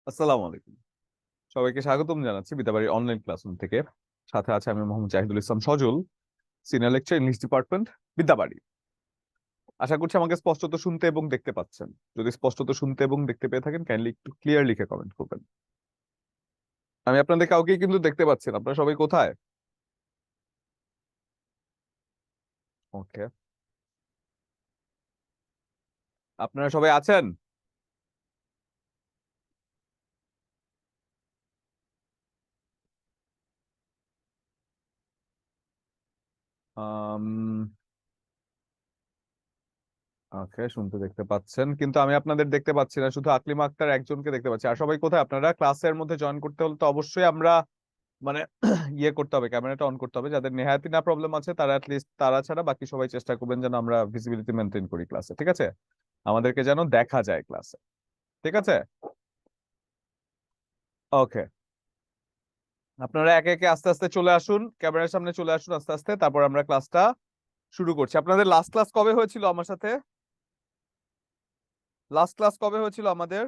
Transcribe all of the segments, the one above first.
আসসালামু আলাইকুম। সবাইকে স্বাগতম জানাচ্ছি বিদ্যাবাড়ির অনলাইন ক্লাসরুম থেকে। সাথে আছে আমি Mohammad Zahidul Islam Sajal, senior lecturer English department, Vidyabari. আশা করছি আমাকে স্পষ্টত শুনতে এবং দেখতে পাচ্ছেন। যদি স্পষ্টত শুনতে এবং দেখতে পেয়ে থাকেন কাইন্ডলি একটু ক্লিয়ার লিখে কমেন্ট করবেন। আমি আপনাদের কাউকে কিন্তু দেখতে পাচ্ছি না। আপনারা সবাই কোথায়? ওকে, আপনারা সবাই আছেন? আম, ওকে, শুনতে দেখতে পাচ্ছেন, কিন্তু আমি আপনাদের দেখতে পাচ্ছি না। শুধু আকলিমা আক্তার একজনকে দেখতে পাচ্ছি। আর সবাই কোথায়? আপনারা ক্লাসের মধ্যে জয়েন করতে হলে তো অবশ্যই আমরা মানে ইয়ে করতে হবে, ক্যামেরাটা অন করতে হবে। যাদের নেহায়াতি না প্রবলেম আছে তারা লিস্ট, তারা ছাড়া বাকি সবাই চেষ্টা করবেন যেন আমরা ভিজিবিলিটি মেনটেন করি ক্লাসে। ঠিক আছে? আমাদেরকে যেন দেখা যায় ক্লাসে। ঠিক আছে? ওকে, আপনারা একে একে আস্তে আস্তে চলে আসুন, ক্যামেরার সামনে চলে আসুন আস্তে আস্তে, তারপর আমরা ক্লাসটা শুরু করছি। আপনাদের লাস্ট ক্লাস কবে হয়েছিল আমার সাথে? লাস্ট ক্লাস কবে হয়েছিল আমাদের?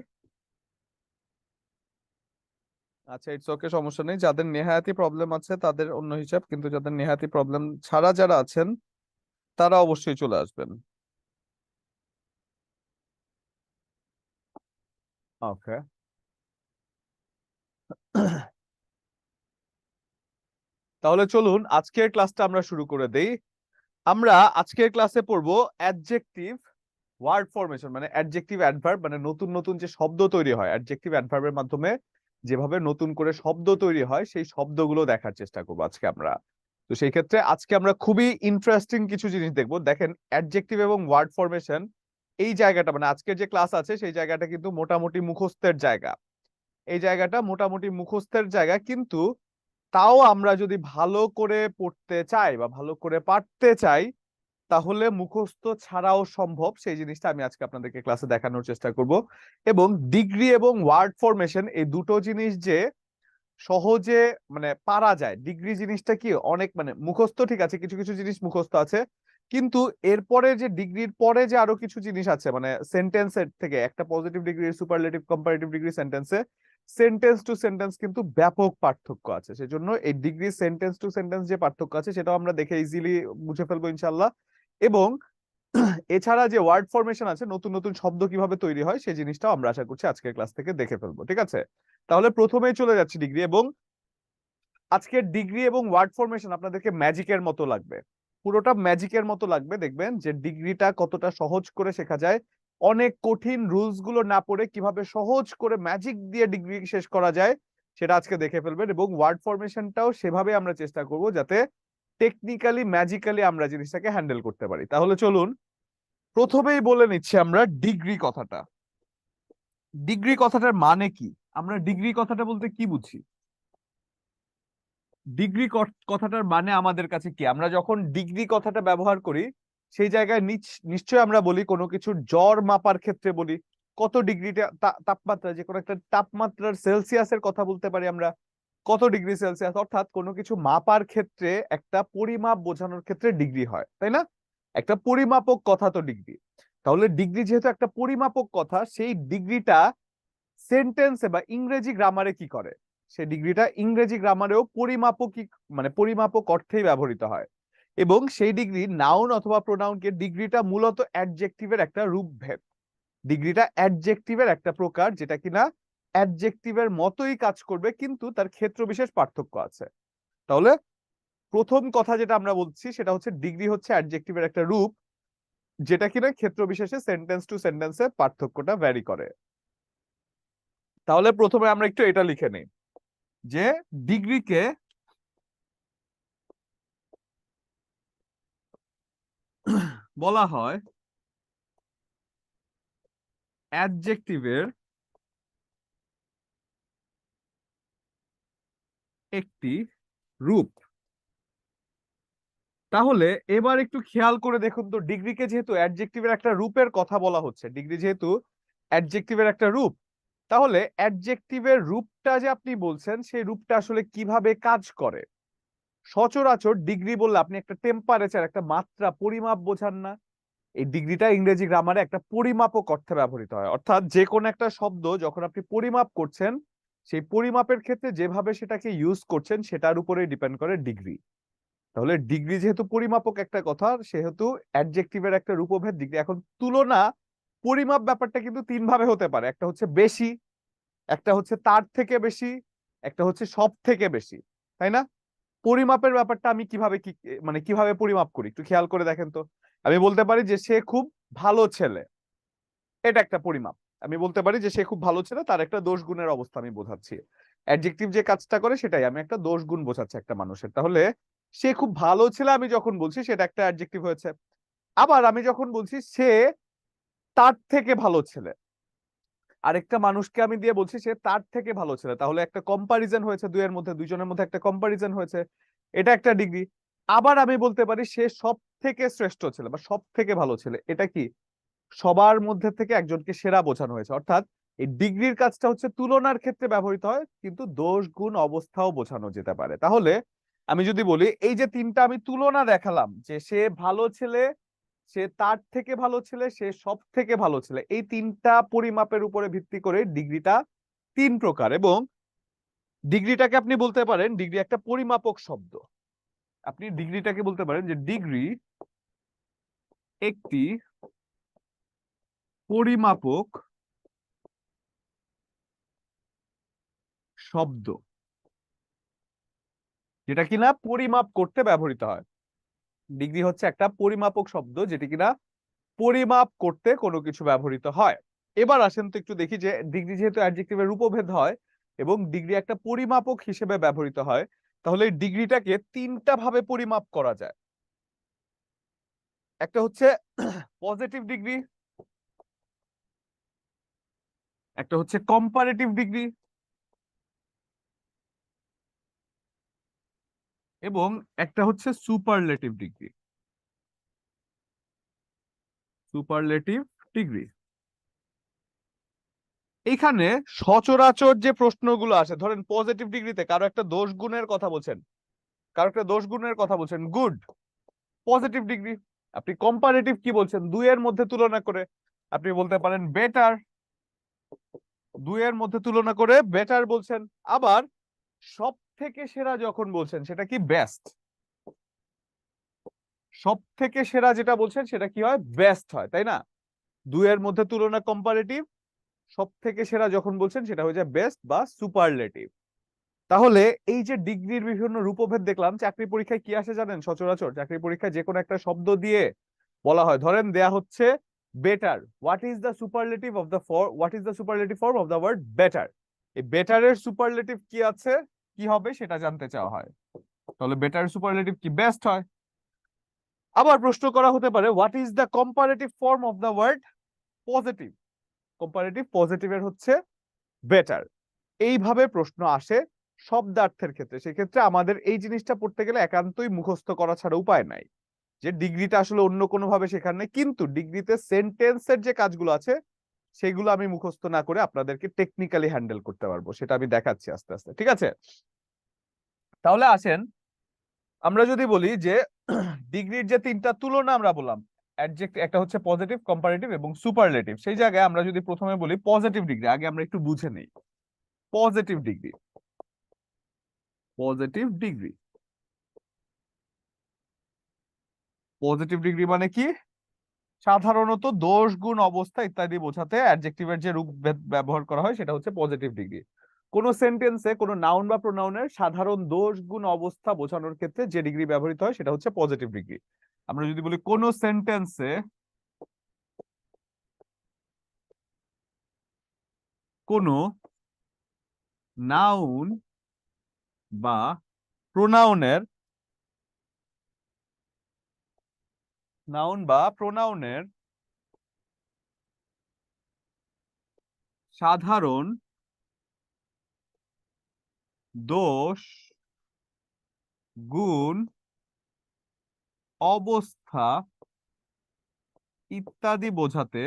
আচ্ছা, ইটস ওকে, সমস্যা নেই। যাদের নেহায়াতি প্রবলেম আছে তাদের অন্য হিসাব, কিন্তু যাদের নেহায়াতি প্রবলেম ছাড়া যারা আছেন তারা অবশ্যই চলে আসবেন। ওকে, তাহলে চলুন আজকের ক্লাসটা আমরা শুরু করে দেই। আমরা আজকের ক্লাসে পড়বো অ্যাডজেক্টিভ ওয়ার্ড ফরমেশন, মানে অ্যাডজেক্টিভ অ্যাডভার্ব, মানে নতুন নতুন যে শব্দ তৈরি হয় অ্যাডজেক্টিভ অ্যাডভার্বের মাধ্যমে, যেভাবে নতুন করে শব্দ তৈরি হয় সেই শব্দগুলো দেখার চেষ্টা করবো আজকে আমরা। তো সেই ক্ষেত্রে আজকে আমরা খুবই ইন্টারেস্টিং কিছু জিনিস দেখবো। দেখেন, অ্যাডজেক্টিভ এবং ওয়ার্ড ফরমেশন এই জায়গাটা, মানে আজকের যে ক্লাস আছে সেই জায়গাটা কিন্তু মোটামুটি মুখস্থের জায়গা। এই জায়গাটা মোটামুটি মুখস্থের জায়গা, কিন্তু তাও আমরা যদি ভালো করে পড়তে চাই বা ভালো করে পারতে চাই তাহলে মুখস্থ ছাড়াও সম্ভব। সেই জিনিসটা আমি আজকে আপনাদেরকে ক্লাসে দেখানোর চেষ্টা করব। এবং ডিগ্রি এবং ওয়ার্ড ফরমেশন এই দুটো জিনিস যে সহজে মানে পারা যায়। ডিগ্রি জিনিসটা কি অনেক মানে মুখস্থ, ঠিক আছে, কিছু কিছু জিনিস মুখস্থ আছে, কিন্তু এরপরে যে ডিগ্রির পরে যে আরো কিছু জিনিস আছে, মানে সেন্টেন্সের থেকে একটা positive degree, superlative, comparative degree, সেন্টেন্সে সেন্টেন্স টু সেন্টেন্স কিন্তু ব্যাপক পার্থক্য আছে। সেজন্য এই ডিগ্রি সেন্টেন্স টু সেন্টেন্স যে পার্থক্য আছে সেটাও আমরা দেখে ইজিলি বুঝে ফেলবো ইনশাল্লাহ। এবং এছাড়া যে ওয়ার্ড ফরমেশন আছে, নতুন নতুন শব্দ কিভাবে তৈরি হয় সেই জিনিসটাও আমরা আশা করছি আজকের ক্লাস থেকে দেখে ফেলবো। ঠিক আছে? তাহলে প্রথমেই চলে যাচ্ছি ডিগ্রি। এবং আজকের ডিগ্রি এবং ওয়ার্ড ফরমেশন আপনাদেরকে ম্যাজিকের মতো লাগবে, পুরোটা ম্যাজিকের মতো লাগবে। দেখবেন যে ডিগ্রিটা কতটা সহজ করে শেখা যায়, অনেক কঠিন রুলস গুলো না পড়ে কিভাবে সহজ করে ম্যাজিক দিয়ে ডিগ্রি শেষ করা যায় সেটা আজকে দেখে ফেলবেন। এবং ওয়ার্ড ফরমেশনটাও সেভাবে আমরা চেষ্টা করব যাতে টেকনিক্যালি ম্যাজিক্যালি আমরা জিনিসটাকে হ্যান্ডেল করতে পারি। তাহলে চলুন প্রথমেই বলে নিচ্ছি আমরা ডিগ্রি কথাটা। ডিগ্রি কথাটার মানে কি? আমরা ডিগ্রি কথাটা বলতে কি বুঝি? ডিগ্রি কথাটার মানে আমাদের কাছে কি? আমরা যখন ডিগ্রি কথাটা ব্যবহার করি সেই জায়গায় নিশ্চয়ই আমরা বলি কোনো কিছুর জ্বর মাপার ক্ষেত্রে বলি কত ডিগ্রিটা তাপমাত্রা, যে কোনো একটা তাপমাত্রার সেলসিয়াসের কথা বলতে পারি আমরা, কত ডিগ্রি সেলসিয়াস। অর্থাৎ কোনো কিছু মাপার ক্ষেত্রে একটা পরিমাপ বোঝানোর ক্ষেত্রে ডিগ্রি হয়, তাই না? একটা পরিমাপক কথা তো ডিগ্রি। তাহলে ডিগ্রি যেহেতু একটা পরিমাপক কথা, সেই ডিগ্রিটা সেন্টেন্সে বা ইংরেজি গ্রামারে কি করে? সে ডিগ্রিটা ইংরেজি গ্রামারেও পরিমাপকই, মানে পরিমাপক অর্থেই ব্যবহৃত হয়। এবং সেই ডিগ্রি নাউন অথবা প্রোনাউনকে, ডিগ্রিটা মূলত অ্যাডজেক্টিভের একটা রূপভেদ। ডিগ্রিটা অ্যাডজেক্টিভের একটা প্রকার যেটা কিনা অ্যাডজেক্টিভের মতোই কাজ করবে, কিন্তু তার ক্ষেত্র বিশেষ পার্থক্য আছে। তাহলে প্রথম কথা যেটা আমরা বলছি সেটা হচ্ছে ডিগ্রি হচ্ছে অ্যাডজেক্টিভের একটা রূপ যেটা কিনা ক্ষেত্র বিশেষে সেন্টেন্স টু সেন্টেন্সে পার্থক্যটা ভ্যারি করে। তাহলে প্রথমে আমরা একটু এটা লিখে নিই যে ডিগ্রিকে বলা হয় অ্যাডজেক্টিভের একটি রূপ। তাহলে এবার একটু খেয়াল করে দেখুন তো, ডিগ্রিকে যেহেতু অ্যাডজেক্টিভের একটা রূপের কথা বলা হচ্ছে, ডিগ্রি যেহেতু অ্যাডজেক্টিভের একটা রূপ, তাহলে অ্যাডজেক্টিভের রূপটা যে আপনি বলছেন সেই রূপটা আসলে কিভাবে কাজ করে? সচরাচর ডিগ্রি বললে আপনি একটা টেম্পারেচার, একটা মাত্রা, পরিমাপ বোঝান না? এই ডিগ্রিটা ইংরেজি গ্রামারে একটা পরিমাপক অর্থে ব্যবহৃত হয়, অর্থাৎ যে কোনো একটা শব্দ যখন আপনি পরিমাপ করছেন, সেই পরিমাপের ক্ষেত্রে যেভাবে সেটাকে ইউজ করছেন সেটার উপরেই ডিপেন্ড করে ডিগ্রি। তাহলে ডিগ্রি যেহেতু পরিমাপক একটা কথা, সেহেতু অ্যাডজেক্টিভের একটা রূপভেদ ডিগ্রি। এখন তুলনা, পরিমাপ ব্যাপারটা কিন্তু তিন ভাবে হতে পারে, একটা হচ্ছে বেশি, একটা হচ্ছে তার থেকে বেশি, একটা হচ্ছে সব থেকে বেশি, তাই না? পরিমাপের ব্যাপারটা আমি কিভাবে মানে কিভাবে পরিমাপ করি একটু খেয়াল করে দেখেন তো। আমি বলতে পারি যে সে খুব ভালো ছেলে, এটা একটা পরিমাপ। আমি বলতে পারি যে সে খুব ভালো ছেলে, তার একটা দোষ গুণের অবস্থা আমি বোঝাচ্ছি। অ্যাডজেক্টিভ যে কাজটা করে সেটাই, আমি একটা দোষ গুণ বোঝাচ্ছি একটা মানুষের। তাহলে সে খুব ভালো ছেলে আমি যখন বলছি সেটা একটা অ্যাডজেক্টিভ হয়েছে। আবার আমি যখন বলছি সে তার থেকে ভালো ছেলে, আরেকটা মানুষকে আমি দিয়ে বলছি সে তার থেকে ভালো ছেলে, তাহলে একটা কম্পারিজন হয়েছে, দুইয়ের মধ্যে, দুইজনের মধ্যে একটা কম্পারিজন হয়েছে, এটা একটা ডিগ্রি। আবার আমি বলতে পারি সে সব থেকে শ্রেষ্ঠ ছেলে বা সব থেকে ভালো ছেলে, এটা কি সবার মধ্যে থেকে একজনকে সেরা বোঝানো হয়েছে। অর্থাৎ এই ডিগ্রির কাজটা হচ্ছে তুলনার ক্ষেত্রে ব্যবহৃত হয়, কিন্তু দোষ গুণ অবস্থাও বোঝানো যেতে পারে। তাহলে আমি যদি বলি এই যে তিনটা আমি তুলনা দেখালাম, যে সে ভালো ছেলে, সে তার থেকে ভালো ছেলে, সে সব থেকে ভালো ছেলে, এই তিনটা পরিমাপের উপরে ভিত্তি করে ডিগ্রিটা তিন প্রকার। এবং ডিগ্রিটাকে আপনি বলতে পারেন, ডিগ্রি একটা পরিমাপক শব্দ। আপনি ডিগ্রিটাকে বলতে পারেন যে ডিগ্রি একটি পরিমাপক শব্দ, যেটা কিনা পরিমাপ করতে ব্যবহৃত হয়। ডিগ্রি হচ্ছে একটা পরিমাপক শব্দ যেটি কিনা পরিমাপ করতে কোনো কিছু ব্যবহৃত হয়। এবার আসেন তো একটু দেখি যে ডিগ্রি যেহেতু অ্যাডজেক্টিভের রূপভেদ হয় এবং ডিগ্রি একটা পরিমাপক হিসেবে ব্যবহৃত হয়, তাহলে এই ডিগ্রিটাকে তিনটা ভাবে পরিমাপ করা যায়। একটা হচ্ছে পজিটিভ ডিগ্রি, একটা হচ্ছে কম্পারেটিভ ডিগ্রি, এবং একটা হচ্ছে সুপারলেটিভ ডিগ্রি। Superlative degree. এখানে সচরাচর যে প্রশ্নগুলো আসে, ধরেন পজিটিভ ডিগ্রিতে কারো একটা দোষ গুণের কথা বলছেন, কারো একটা দোষ গুণের কথা বলছেন, গুড, পজিটিভ ডিগ্রি। আপনি কম্পারেটিভ কি বলছেন, দুইয়ের মধ্যে তুলনা করে আপনি বলতে পারেন বেটার, দুইয়ের মধ্যে তুলনা করে বেটার বলছেন। আবার সব থেকে সেরা যখন বলছেন সেটা কি বেস্ট, সব থেকে সেরা যেটা বলছেন সেটা কি হয়, বেস্ট হয়, তাই না? দুইয়ের মধ্যে তুলনা কম্পারেটিভ, সব থেকে সেরা যখন বলছেন সেটা হয়ে যায় বেস্ট বা সুপারলেটিভ। তাহলে এই যে ডিগ্রির বিভিন্ন রূপভেদ দেখলাম, চাকরি পরীক্ষায় কি আসে জানেন? সচরাচর চাকরি পরীক্ষায় যে কোনো একটা শব্দ দিয়ে বলা হয়, ধরেন দেয়া হচ্ছে better, what is the superlative of the what is the superlative form of the word better. এই বেটারের সুপারলেটিভ কি আছে, কি হবে সেটা জানতে চাওয়া হয়। তাহলে বেটার সুপারলেটিভ কি, বেস্ট হয়। আবার প্রশ্ন করা হতে পারে what is the comparative form of the word positive, comparative পজিটিভের হচ্ছে বেটার। এইভাবে প্রশ্ন আসে শব্দার্থের ক্ষেত্রে। সেক্ষেত্রে আমাদের এই জিনিসটা পড়তে গেলে একান্তই মুখস্থ করা ছাড়া উপায় নাই, যে ডিগ্রিটা আসলে অন্য কোনো ভাবে শেখার নেই। কিন্তু ডিগ্রিতে সেন্টেন্সের যে কাজগুলো আছে সেগুলো আমি মুখস্থ না করে আপনাদেরকে টেকনিক্যালি হ্যান্ডেল করতে পারবো, সেটা আমি দেখাচ্ছি আস্তে আস্তে, ঠিক আছে? তাহলে আসেন আমরা যদি বলি যে ডিগ্রির যে তিনটা তুলনা আমরা বললাম, অ্যাডজেক্টিভ, একটা হচ্ছে পজিটিভ, কম্পারেটিভ এবং সুপারলেটিভ, সেই জায়গায় আমরা যদি প্রথমে বলি পজিটিভ ডিগ্রি, আগে আমরা একটু বুঝে নেই। Positive degree, positive degree, positive degree মানে কি? সাধারণত দোষ গুণ অবস্থা ইত্যাদি বোঝাতে অ্যাডজেক্টিভের যে রূপ ব্যবহার করা হয় সেটা হচ্ছে পজিটিভ ডিগ্রি। কোন সেন্টেন্সে কোনো নাউন বা প্রোনাউনের সাধারণ দোষ গুণ অবস্থা বোঝানোর ক্ষেত্রে যে ডিগ্রি ব্যবহৃত হয় সেটা হচ্ছে পজিটিভ ডিগ্রি। আমরা যদি বলি কোন সেন্টেন্সে কোনো নাউন বা প্রোনাউনের, নাউন বা প্রোনাউনের সাধারণ দোষ গুণ অবস্থা ইত্যাদি বোঝাতে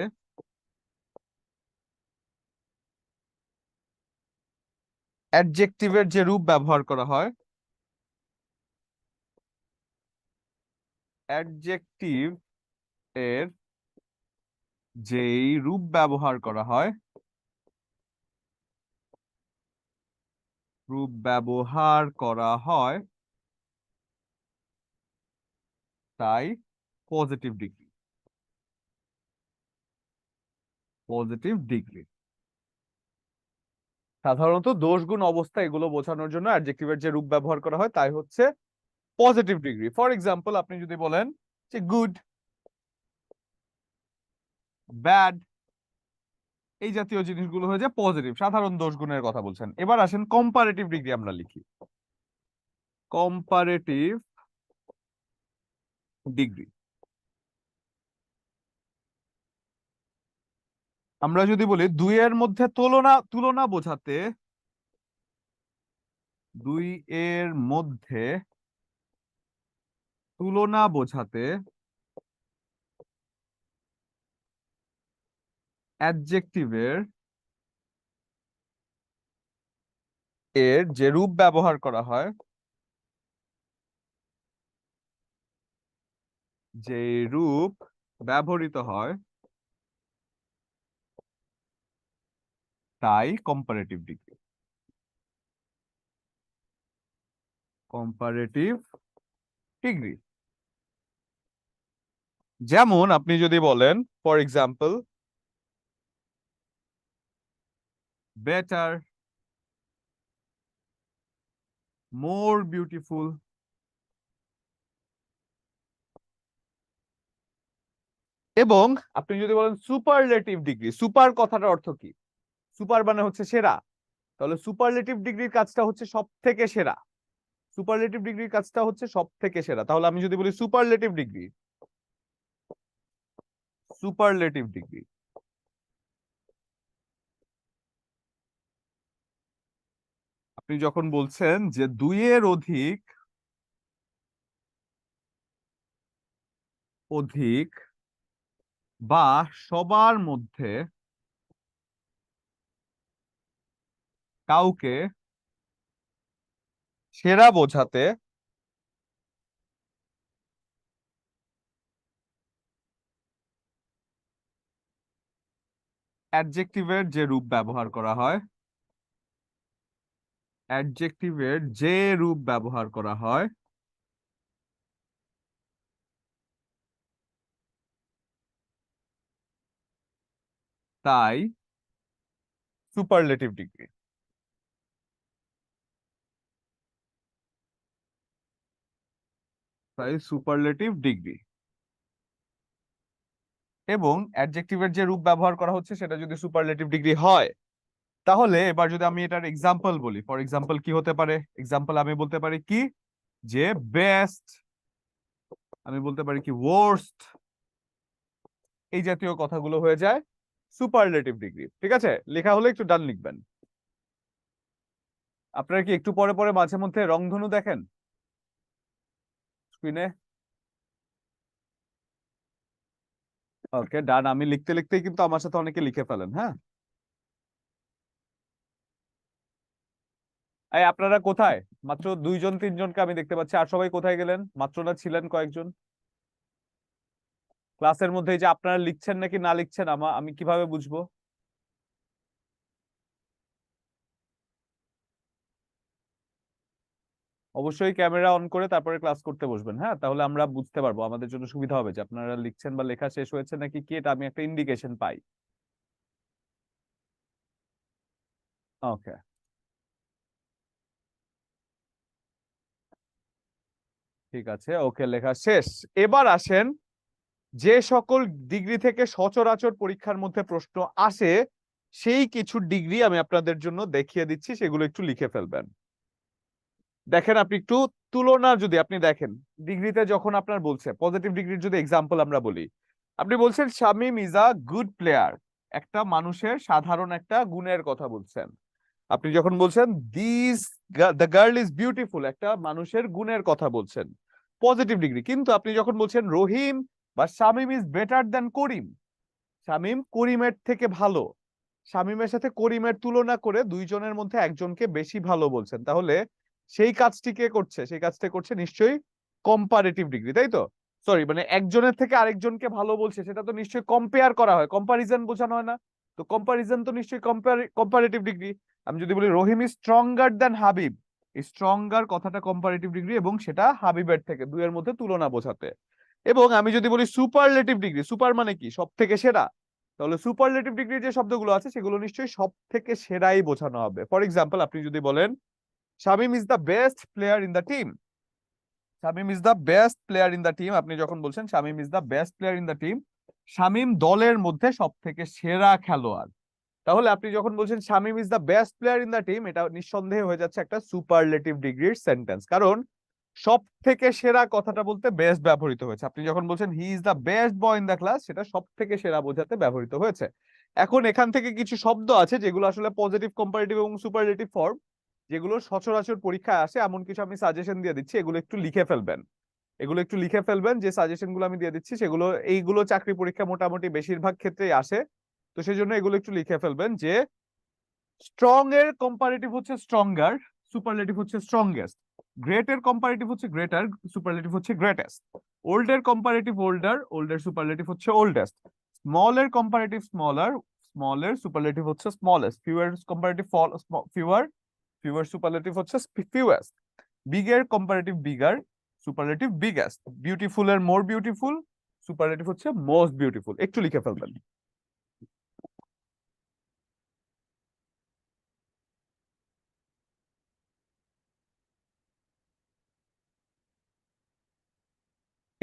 অ্যাডজেক্টিভের যে রূপ ব্যবহার করা হয়, অ্যাডজেক্টিভ এর যেই রূপ ব্যবহার করা হয়, তাই পজিটিভ ডিগ্রি। সাধারণত দোষ গুণ অবস্থা এগুলো বোঝানোর জন্য অ্যাডজেক্টিভের যে রূপ ব্যবহার করা হয় তাই হচ্ছে পজিটিভ ডিগ্রি। ফর এক্সাম্পল, আপনি যদি বলেন যে গুড, ব্যাড, এই জাতীয় জিনিসগুলো হয়ে যায় পজিটিভ, সাধারণ দোষ গুণের কথা বলছেন। এবার আসেন কম্পারেটিভ ডিগ্রি আমরা লিখি। কম্পারেটিভ ডিগ্রি আমরা যদি বলি দুইয়ের মধ্যে তুলনা তুলনা বোঝাতে, দুই এর মধ্যে তুলনা বোঝাতে অ্যাডজেক্টিভের যে রূপ ব্যবহার করা হয়, যে রূপ ব্যবহৃত হয়, তাই কম্পারেটিভ ডিগ্রি। কম্পারেটিভ ডিগ্রি যেমন আপনি যদি বলেন for example better, more beautiful, এবং আপনি যদি বলেন সুপারলেটিভ ডিগ্রি। সুপার কথাটার অর্থ কি? সুপার মানে হচ্ছে সেরা, তাহলে সুপারলেটিভ ডিগ্রির কাজটা হচ্ছে সব থেকে সেরা। সুপারলেটিভ ডিগ্রির কাজটা হচ্ছে সব থেকে সেরা। তাহলে আমি যদি বলি সুপারলেটিভ ডিগ্রি, সুপারলেটিভ ডিগ্রি আপনি যখন বলছেন যে দুইয়ের অধিক অধিক বা সবার মধ্যে কাউকে সেরা বোঝাতে অ্যাডজেক্টিভের যে রূপ ব্যবহার করা হয়, অ্যাডজেক্টিভের যে রূপ ব্যবহার করা হয়, তাই সুপারলেটিভ ডিগ্রি। তাই সুপারলেটিভ ডিগ্রি এবং অ্যাডজেক্টিভের যে রূপ ব্যবহার করা হচ্ছে সেটা যদি সুপারলেটিভ ডিগ্রি হয়, তাহলে এবার যদি আমি এটার এক্সাম্পল বলি, ফর এক্সাম্পল কি হতে পারে? এক্সাম্পল আমি বলতে পারি কি, যে বেস্ট, আমি বলতে পারি কি ওয়ার্স্ট, এই জাতীয় কথাগুলো হয়ে যায় সুপারলেটিভ ডিগ্রি। ঠিক আছে, লেখা হলে একটু ডান লিখবেন। আপনারা কি একটু পরে পরে মাঝে মধ্যে রংধনু দেখেন স্ক্রিনে? ওকে ডান, আমি লিখতে লিখতেই কিন্তু আমার সাথে অনেকে লিখে ফেলেন। হ্যাঁ, এই আপনারা কোথায়? মাত্র দুইজন তিনজনকে আমি দেখতে পাচ্ছি, আর সবাই কোথায় গেলেন? মাত্র না ছিলেন কয়েকজন ক্লাসের মধ্যে। এই যে আপনারা লিখছেন নাকি না লিখছেন আমি কিভাবে বুঝবো? অবশ্যই ক্যামেরা অন করে তারপরে ক্লাস করতে বসবেন। হ্যাঁ, তাহলে আমরা বুঝতে পারবো, আমাদের জন্য সুবিধা হবে যে আপনারা লিখছেন বা লেখা শেষ হয়েছে নাকি কি, এটা আমি একটা ইন্ডিকেশন পাই। ওকে, ঠিক আছে, ওকে লেখা শেষ। এবার আসেন, যে সকল ডিগ্রি থেকে সচরাচর পরীক্ষার মধ্যে প্রশ্ন আসে সেই কিছু ডিগ্রি আমি আপনাদের জন্য দেখিয়ে দিচ্ছি, সেগুলো একটু লিখে ফেলবেন। দেখেন, আপনি একটু তুলনা যদি আপনি দেখেন, ডিগ্রিতে যখন আপনার বলছে পজিটিভ ডিগ্রির যদি এক্সাম্পল আমরা বলি, আপনি বলছেন Shamim is a good player, একটা মানুষের সাধারণ একটা গুণের কথা বলছেন। আপনি যখন বলছেন this the girl is beautiful, একটা মানুষের গুণের কথা বলছেন, পজিটিভ ডিগ্রি। কিন্তু আপনি যখন বলছেন রহিম বা শামীম ইজ বেটার দ্যান করিম, শামীম করিমের থেকে ভালো, শামীমের সাথে করিমের তুলনা করে দুইজনের মধ্যে একজনকে বেশি ভালো বলছেন, তাহলে সেই কাজটি কে করছে? সেই কাজটা করছে নিশ্চয়ই কম্পারেটিভ ডিগ্রি, তাই তো? সরি, মানে একজনের থেকে আরেকজনকে ভালো বলছে, সেটা তো নিশ্চয়ই কম্পেয়ার করা হয়, কম্পারিজন বোঝানো হয় না? তো কম্পারিজন তো নিশ্চয়ই কম্পারেটিভ ডিগ্রি। আমি যদি বলি রহিম ইজ স্ট্রঙ্গার দ্যান হাবিব, এই স্ট্রঙ্গার কথাটা কম্পারেটিভ ডিগ্রি, এবং সেটা হাবিবের থেকে, দুইয়ের মধ্যে তুলনা বোঝাতে। এবং আমি যদি বলি সুপারলেটিভ ডিগ্রি, সুপার মানে কি, সব থেকে সেরা, তাহলে সুপারলেটিভ ডিগ্রি যে শব্দগুলো আছে সেগুলো নিশ্চয়ই সব থেকে সেরাই বোঝানো হবে। ফর এক্সাম্পল, আপনি যদি বলেন Shamim is the best player in the team, Shamim is the best player in the team, আপনি যখন বলছেন Shamim is the best player in the team, Shamim দলের মধ্যে সব থেকে সেরা খেলোয়াড়, তাহলে আপনি যখন বলছেন Shamim is the best player in the team, এটা নিঃসন্দেহে হয়ে যাচ্ছে একটা সুপারলেটিভ ডিগ্রির সেন্টেন্স, কারণ সব থেকে সেরা কথাটা বলতে বেস্ট ব্যবহৃত হয়েছে। আপনি যখন বলছেন হি is the best boy in the class, সেটা সব থেকে সেরা বোঝাতে ব্যবহৃত হয়েছে। এখন এখান থেকে কিছু শব্দ আছে যেগুলো আসলে পজিটিভ, কম্পারেটিভ এবং সুপারলেটিভ ফর্ম, যেগুলো সচরাচর পরীক্ষায় আসে, এমন কিছু আমি সাজেশন দিয়ে দিচ্ছি, এগুলো একটু লিখে ফেলবেন। এগুলো একটু লিখে ফেলবেন, যে সাজেশন গুলো আমি দিয়ে দিচ্ছি সেগুলো, এইগুলো চাকরি পরীক্ষা মোটামুটি বেশিরভাগ ক্ষেত্রেই আসে। তো সেই জন্য এগুলো একটু লিখে ফেলবেন, যে স্ট্রং এর কম্পারেটিভ হচ্ছে স্ট্রঙ্গার, সুপারলেটিভ হচ্ছে স্ট্রংগেস্ট। গ্রেট এর কম্পারেটিভ হচ্ছে গ্রেটার, সুপারলেটিভ হচ্ছে গ্রেটেস্ট। ওল্ড এর কম্পারেটিভ ওল্ডার, ওল্ডের সুপারলেটিভ হচ্ছে ওল্ডেস্ট। স্মল এর কম্পারেটিভ স্মলার, স্মলের সুপারলেটিভ হচ্ছে smallest. Fewer comparative fewer, fewer superlative হচ্ছে ফিউয়েস্ট। বিগ এর comparative bigger, superlative biggest. Beautiful এর মোর বিউটিফুল, সুপারলেটিভ হচ্ছে মোস্ট বিউটিফুল। একটু লিখে ফেলবেন।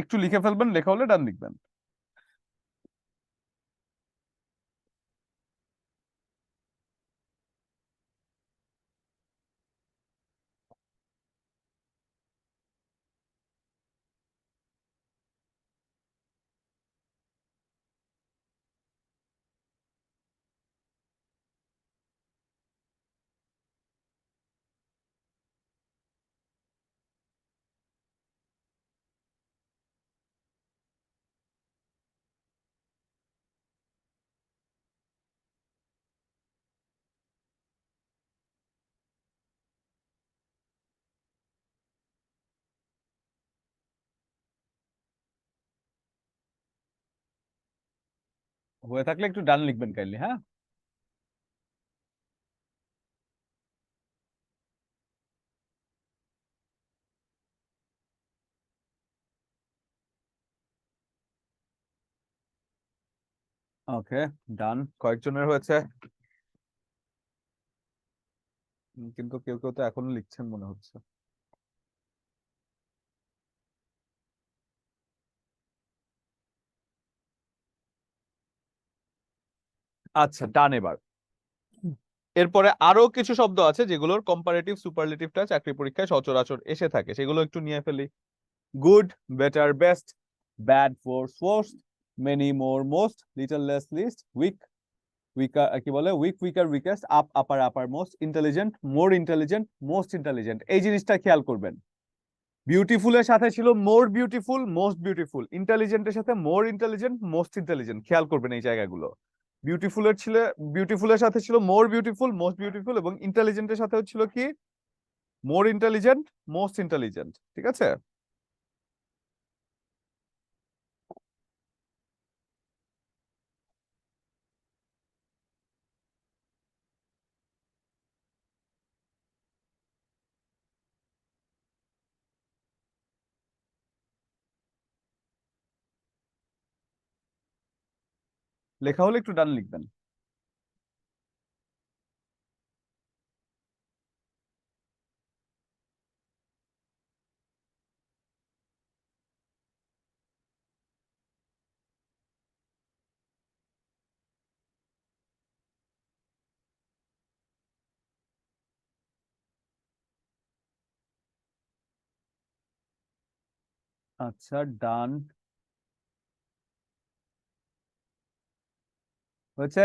একটু লিখে ফেলবেন, লেখা হলে ডান লিখবেন। হয়ে থাকলে একটু ডান লিখবেন কাইন্ডলি, হ্যাঁ। ওকে, ডান। কয়েকজনের হয়েছে, কিন্তু কেউ কেউ তো এখনো লিখছেন মনে হচ্ছে। আচ্ছা, ডান এবার। এরপরে আরো কিছু শব্দ আছে যেগুলোর কম্পারেটিভ সুপারলেটিভটা চাকরি পরীক্ষায় সচরাচর এসে থাকে, সেগুলো একটু নিয়ে ফেলি। Good, better, best, bad, worse, worst, many, more, most, little, less, least, weak, weaker, কি বলে, weak, weaker, weakest, up, upper, uppermost, intelligent, more intelligent, most intelligent. এই জিনিসটা খেয়াল করবেন। বিউটিফুলের সাথে ছিল মোর বিউটিফুল, মোস্ট বিউটিফুল। ইন্টেলিজেন্টের সাথে মোর ইন্টেলিজেন্ট, মোস্ট ইন্টেলিজেন্ট। খেয়াল করবেন এই জায়গাগুলো। বিউটিফুলের ছিল, বিউটিফুলের সাথে ছিল মোর বিউটিফুল, মোস্ট বিউটিফুল, এবং ইন্টেলিজেন্টের সাথে ছিল কি, মোর ইন্টেলিজেন্ট, মোস্ট ইন্টেলিজেন্ট। ঠিক আছে, লেখা হলে একটু ডান লিখবেন। আচ্ছা, ডান হয়েছে।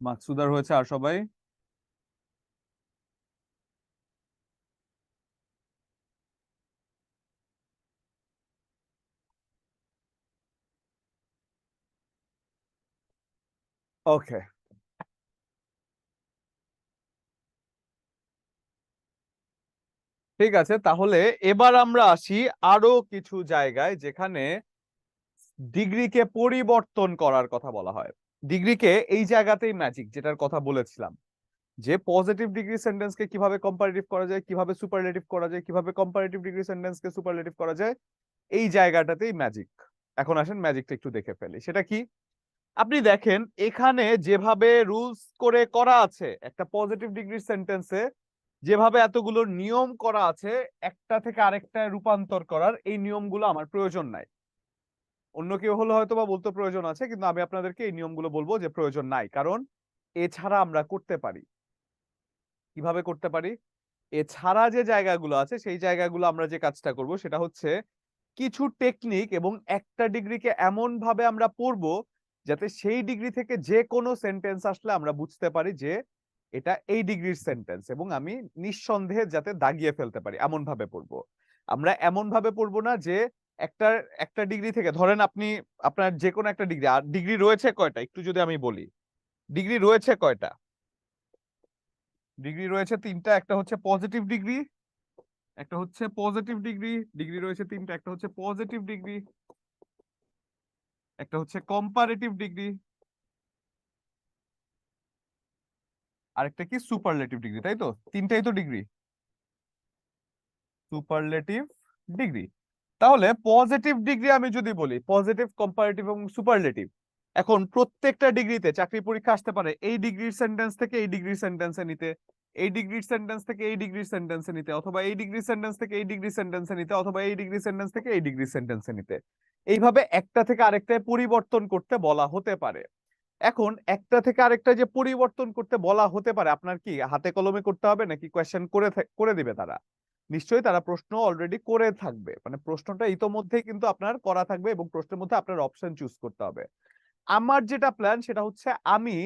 মাকসুদার হয়েছে, আর সবাই? ওকে, ঠিক আছে, তাহলে এবার আমরা আসি আরো কিছু জায়গায় যেখানে ডিগ্রিকে পরিবর্তন করার কথা বলা হয়। ডিগ্রিকে এই জায়গাতেই ম্যাজিক, যেটার কথা বলেছিলাম, যে পজিটিভ ডিগ্রি সেন্টেন্সকে কিভাবে কম্পারেটিভ করা যায়, কিভাবে সুপারলেটিভ করা যায়, কিভাবে কম্পারেটিভ ডিগ্রি সেন্টেন্সকে সুপারলেটিভ করা যায়, এই জায়গাটাতেই ম্যাজিক। এখন আসেন ম্যাজিকটা একটু দেখে ফেলি। সেটা কি? আপনি দেখেন এখানে যেভাবে রুলস করে করা আছে একটা পজিটিভ ডিগ্রি সেন্টেন্সে, যেভাবে এতগুলো নিয়ম করা আছে একটা থেকে আরেকটা রূপান্তর করার, এই নিয়মগুলো আমার প্রয়োজন নাই। অন্য কেউ হলে হয়তো বা বলতে প্রয়োজন আছে, কিন্তু আমি আপনাদেরকে এই নিয়মগুলো বলবো যে প্রয়োজন নাই, কারণ এছাড়া আমরা করতে পারি। কিভাবে করতে পারি? এছাড়া যে জায়গাগুলো আছে সেই জায়গাগুলো আমরা যে কাজটা করব সেটা হচ্ছে কিছু টেকনিক এবং একটা ডিগ্রিকে এমন ভাবে আমরা পড়বো যাতে সেই ডিগ্রি থেকে যে কোনো সেন্টেন্স আসলে আমরা বুঝতে পারি যে এটা এই ডিগ্রির সেন্টেন্স, এবং আমি নিঃসন্দেহে যাতে দাগিয়ে ফেলতে পারি এমন ভাবে পড়বো। আমরা এমন ভাবে পড়বো না যে একটা একটা ডিগ্রি থেকে, ধরেন আপনি আপনার যে কোনো একটা ডিগ্রি, আর ডিগ্রি রয়েছে কয়টা একটু যদি আমি বলি। ডিগ্রি রয়েছে কয়টা? ডিগ্রি রয়েছে তিনটা। একটা হচ্ছে পজিটিভ ডিগ্রি, একটা হচ্ছে পজিটিভ ডিগ্রি, ডিগ্রি রয়েছে তিনটা। একটা হচ্ছে পজিটিভ ডিগ্রি, একটা হচ্ছে কম্পারেটিভ ডিগ্রি, আরেকটা কি সুপারলেটিভ ডিগ্রি, তাই তো? তিনটাই তো ডিগ্রি, সুপারলেটিভ ডিগ্রি। তাহলে পজিটিভ ডিগ্রি আমি যদি বলি, পজিটিভ, কম্পারেটিভ এবং সুপারলেটিভ, এখন প্রত্যেকটা ডিগ্রিতে চাকরি পরীক্ষা আসতে পারে এই ডিগ্রির সেন্টেন্স থেকে এই ডিগ্রির সেন্টেন্সে নিতে, এই ডিগ্রির সেন্টেন্স থেকে এই ডিগ্রির সেন্টেন্সে নিতে, অথবা এই ডিগ্রির সেন্টেন্স থেকে এই ডিগ্রির সেন্টেন্সে নিতে, অথবা এই ডিগ্রির সেন্টেন্স থেকে এই ডিগ্রির সেন্টেন্সে নিতে। এইভাবে একটা থেকে আরেকটায় পরিবর্তন করতে বলা হতে পারে। এখন একটা থেকে আরেকটা যে পরিবর্তন করতে বলা হতে পারে, আপনার কি হাতে কলমে করতে হবে নাকি কোয়েশ্চেন করে দিবে তারা? নিশ্চয়ই তারা প্রশ্ন অলরেডি করে থাকবে, মানে প্রশ্নটা ইতোমধ্যেই কিন্তু আপনার করা থাকবে এবং প্রশ্নের মধ্যে আপনার অপশন চুজ করতে হবে। আমার যেটা প্ল্যান সেটা হচ্ছে আমি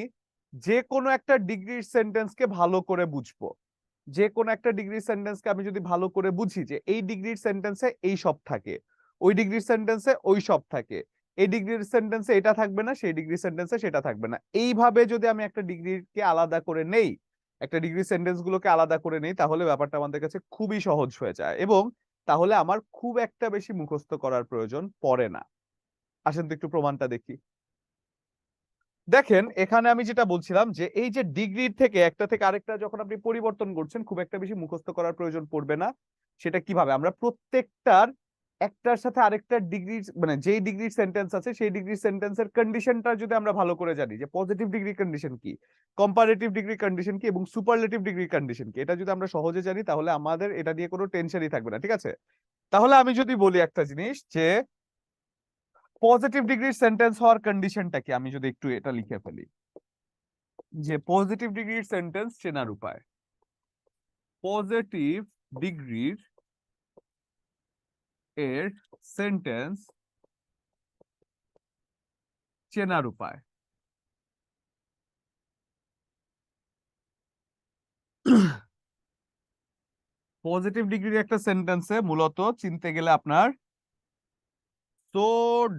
যে কোনো একটা ডিগ্রির সেন্টেন্সকে ভালো করে বুঝবো। যে কোনো একটা ডিগ্রির সেন্টেন্সকে আমি যদি ভালো করে বুঝি যে এই ডিগ্রির সেন্টেন্সে এই সব থাকে, ওই ডিগ্রির সেন্টেন্সে ওই সব থাকে, এই ডিগ্রির সেন্টেন্সে এটা থাকবে না, সেই ডিগ্রির সেন্টেন্সে সেটা থাকবে না, এইভাবে যদি আমি একটা ডিগ্রিকে আলাদা করে নেই, একটা ডিগ্রির সেন্টেন্স গুলোকে আলাদা করে নেই, তাহলে ব্যাপারটা আমাদের কাছে খুবই সহজ হয়ে যায়, এবং তাহলে আমার খুব একটা বেশি মুখস্থ করার প্রয়োজন পড়ে না। আসেন তো একটু প্রমাণটা দেখি। দেখেন এখানে আমি যেটা বলছিলাম যে এই যে ডিগ্রির থেকে একটা থেকে আরেকটা যখন আপনি পরিবর্তন করছেন খুব একটা বেশি মুখস্থ করার প্রয়োজন পড়বে না। সেটা কিভাবে? আমরা প্রত্যেকটার একটার সাথে আরেকটা ডিগ্রি, মানে যেই ডিগ্রির সেন্টেন্স আছে সেই ডিগ্রির সেন্টেন্সের কন্ডিশনটা যদি আমরা ভালো করে জানি, যে পজিটিভ ডিগ্রি কন্ডিশন কি, কম্পারেটিভ ডিগ্রি কন্ডিশন কি এবং সুপারলেটিভ ডিগ্রি কন্ডিশন কি, এটা যদি আমরা সহজে জানি তাহলে আমাদের এটা নিয়ে কোনো টেনশনই থাকবে না। ঠিক আছে, তাহলে আমি যদি বলি একটা জিনিস যে পজিটিভ ডিগ্রির সেন্টেন্স হওয়ার কন্ডিশনটা কি, আমি যদি একটু এটা লিখে ফেলি যে পজিটিভ ডিগ্রির সেন্টেন্স চেনার উপায়। পজিটিভ ডিগ্রির এর সেন্টেন্স চেনার উপায়। পজিটিভ ডিগ্রির একটা সেন্টেন্সে মূলত চিনতে গেলে আপনার সো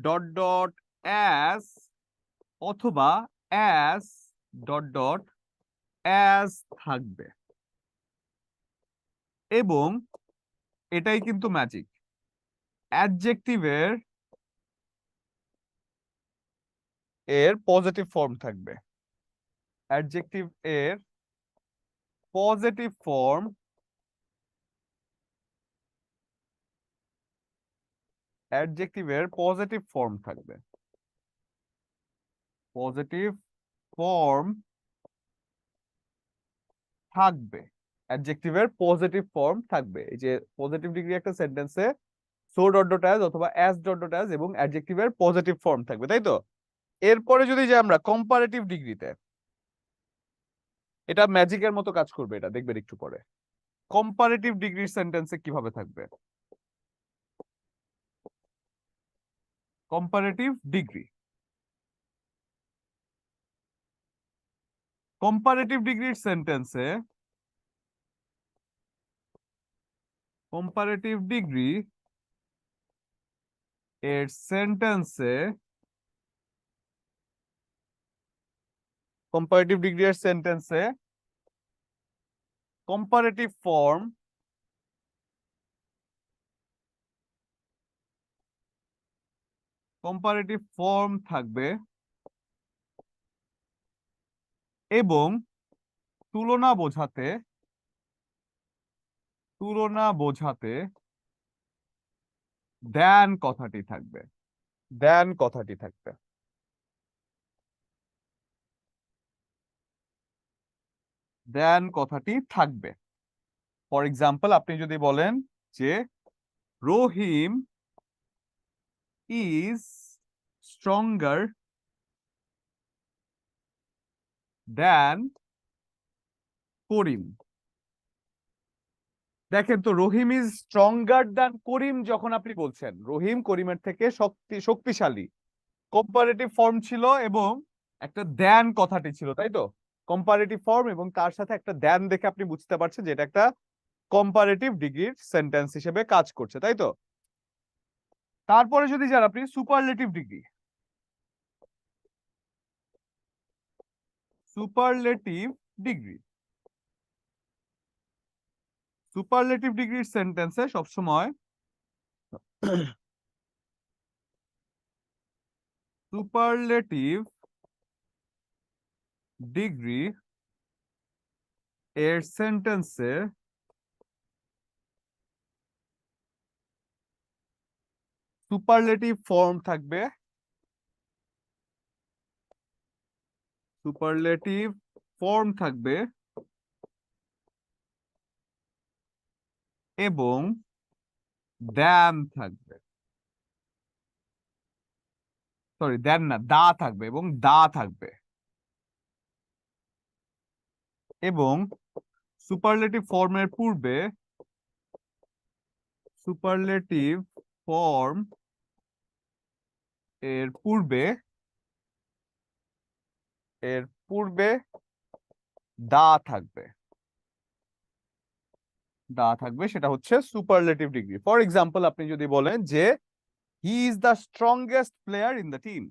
ডট ডট অ্যাজ অথবা অ্যাজ ডট ডট অ্যাজ থাকবে, এবং এটাই কিন্তু ম্যাজিক। অ্যাডজেক্টিভের এর পজিটিভ ফর্ম থাকবে, অ্যাডজেক্টিভ এর পজিটিভ ফর্ম, অ্যাডজেক্টিভের পজিটিভ ফর্ম থাকবে, পজিটিভ ফর্ম থাকবে, অ্যাডজেক্টিভের পজিটিভ ফর্ম থাকবে। এই যে পজিটিভ ডিগ্রি একটা সেন্টেন্সে সো ডট ডট অ্যাজ অথবা অ্যাজ ডট ডট অ্যাজ এবং অ্যাডজেক্টিভের পজিটিভ ফর্ম থাকবে, তাই তো? এরপরে যদি যে আমরা কম্পারেটিভ ডিগ্রিতে, এটা ম্যাজিকের মতো কাজ করবে, এটা দেখবেন একটু পরে। কম্পারেটিভ ডিগ্রির সেন্টেন্সে কিভাবে থাকবে? কম্পারেটিভ ডিগ্রি, কম্পারেটিভ ডিগ্রির সেন্টেন্সে, কম্পারেটিভ ডিগ্রি এর সেন্টেন্সে, কম্পারেটিভ ডিগ্রি এর সেন্টেন্সে কম্পারেটিভ ফর্ম কম্পারেটিভ ফর্ম থাকবে এবং তুলনা বোঝাতে দেন কথাটি থাকবে। দেন কথাটি থাকবে। দেন কথাটি থাকবে। ফর এক্সাম্পল আপনি যদি বলেন যে রহিম ইজ স্ট্রঙ্গার দেন করিম। দেখেন তো, রহিম ইজ স্ট্রঙ্গার দ্যান করিম যখন আপনি বলছেন, রহিম করিমের থেকে শক্তিশালী, কম্পারেটিভ ফর্ম ছিল এবং একটা দ্যান কথাটি ছিল, তাই তো? কম্পারেটিভ ফর্ম এবং তার সাথে একটা দ্যান দেখে আপনি বুঝতে পারছেন যে এটা একটা কম্পারেটিভ ডিগ্রির সেন্টেন্স হিসেবে কাজ করছে, তাই তো? তারপরে যদি যান আপনি superlative degree, superlative degree superlative ডিগ্রির সেন্টেন্সে সবসময় সুপারলেটিভ ডিগ্রি এর সেন্টেন্সে সুপারলেটিভ ফর্ম থাকবে, সুপারলেটিভ ফর্ম থাকবে এবং দ্যান থাকবে, সরি দ্যান না, দা থাকবে এবং দা থাকবে। এবং সুপারলেটিভ ফর্মের পূর্বে, সুপারলেটিভ ফর্ম এর পূর্বে এর পূর্বে দা থাকবে, দা থাকবে, সেটা হচ্ছে সুপারলেটিভ ডিগ্রি। ফর এক্সাম্পল আপনি যদি বলেন যে হি is the strongest player in the team,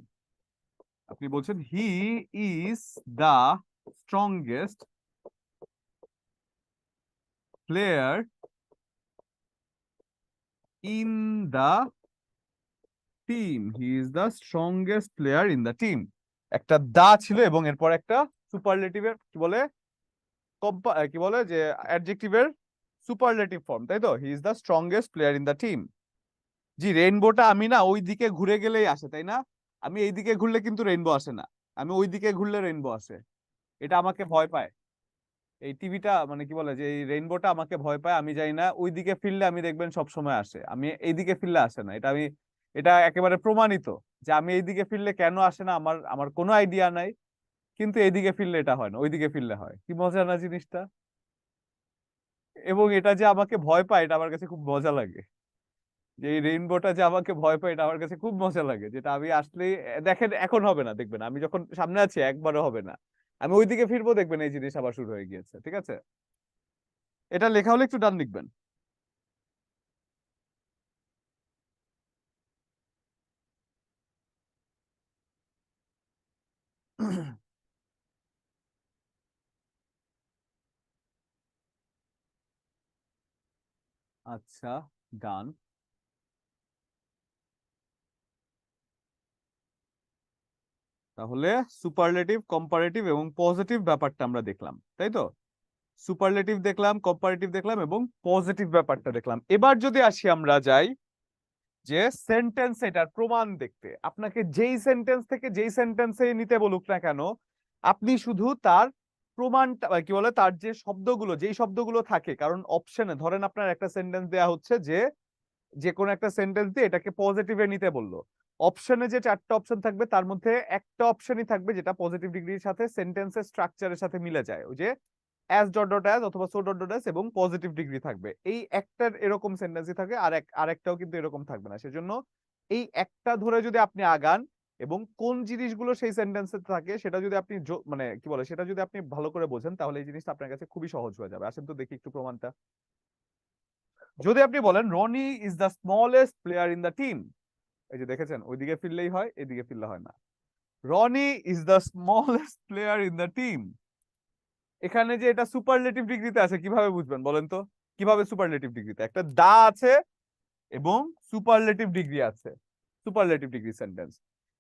আপনি বলছেন হি is the strongest player in the team, he is the strongest player in the team. একটা দা ছিল এবং এরপর একটা সুপারলেটিভের কি বলে যে অ্যাডজেক্টিভের সুপারলেটিভ ফর্ম, তাই তো? He is the strongest player in the team. জি, রেইনবোটা আমি না ওই দিকে ঘুরে গেলেই আসে, তাই না? আমি এই দিকে ঘুরলে কিন্তু রেইনবো আসে না, আমি ওই দিকে ঘুরলে রেইনবো আসে। এটা আমাকে ভয় পায়, এই টিভিটা মানে কি বলে যে এই রেইনবোটা আমাকে ভয় পায়। আমি জানি না, ওই দিকে ফিরলে আমি দেখবেন সব সময় আসে, আমি এই দিকে ফিরলে আসে না। এটা একেবারে প্রমাণিত যে আমি এই দিকে ফিরলে কেন আসে না আমার আমার কোনো আইডিয়া নাই, কিন্তু এইদিকে ফিরলে এটা হয় না, ওইদিকে ফিরলে হয়। কি মজা না জিনিসটা! এবং এটা যে আমাকে ভয় পায় এটা আমার কাছে খুব মজা লাগে, যে এই রেইনবোটা যে আমাকে ভয় পায় এটা আমার কাছে খুব মজা লাগে। যেটা আমি আসলে দেখেন এখন হবে না, দেখবেন আমি যখন সামনে আছি একবারও হবে না, আমি ওইদিকে ফিরবো দেখবেন এই জিনিস আবার শুরু হয়ে গিয়েছে। ঠিক আছে, এটা লেখা হলে একটু ডান লিখবেন। আচ্ছা, ডান। তাহলে সুপারলেটিভ, কম্পারেটিভ এবং পজিটিভ ব্যাপারটা আমরা দেখলাম, তাই তো? সুপারলেটিভ দেখলাম, কম্পারেটিভ দেখলাম এবং পজিটিভ ব্যাপারটা দেখলাম। এবার যদি আসি আমরা যাই যে সেন্টেন্স, এটার প্রমাণ দেখতে, আপনাকে যেই সেন্টেন্স থেকে যেই সেন্টেন্সে নিতে বলুক না কেন, আপনি শুধু তার প্রমাণটা কি বলে তার যে শব্দগুলো, যেই শব্দগুলো থাকে, কারণ অপশনে ধরেন আপনার একটা সেন্টেন্স দেয়া হচ্ছে যে যে কোনো একটা সেন্টেন্স দিয়ে এটাকে পজিটিভে নিতে বললো, অপশনে যে চারটা অপশন থাকবে তার মধ্যে একটা অপশনই থাকবে যেটা পজিটিভ ডিগ্রির সাথে সেন্টেন্সের স্ট্রাকচারের সাথে মিলে যায়, ওই যে অ্যাজ ডট ডট অ্যাজ অথবা সো ডট ডট অ্যাজ, এবং পজিটিভ ডিগ্রি থাকবে। এই একটার এরকম সেন্টেন্সই থাকে, আরেকটাও কিন্তু এরকম থাকবে না। সেজন্য এই একটা ধরে যদি আপনি আগান এবং কোন জিনিসগুলো সেই সেন্টেন্সে থাকে সেটা যদি আপনি মানে কি বলে সেটা যদি আপনি ভালো করে বোঝেন, তাহলে এই জিনিসটা আপনার কাছে খুবই সহজ হয়ে যাবে। আসেন তো দেখি একটু প্রমাণটা। যদি আপনি বলেন Roni is the smallest player in the team, এই যে দেখেছেন ওইদিকে ফিরলেই হয়, এদিকে ফিরলে হয় না। Roni is the smallest player in the team, এখানে যে এটা সুপারলেটিভ ডিগ্রিতে আছে কিভাবে বুঝবেন বলেন তো? কিভাবে সুপারলেটিভ ডিগ্রিতে? একটা দা আছে এবং সুপারলেটিভ ডিগ্রি আছে। Superlative degree sentence.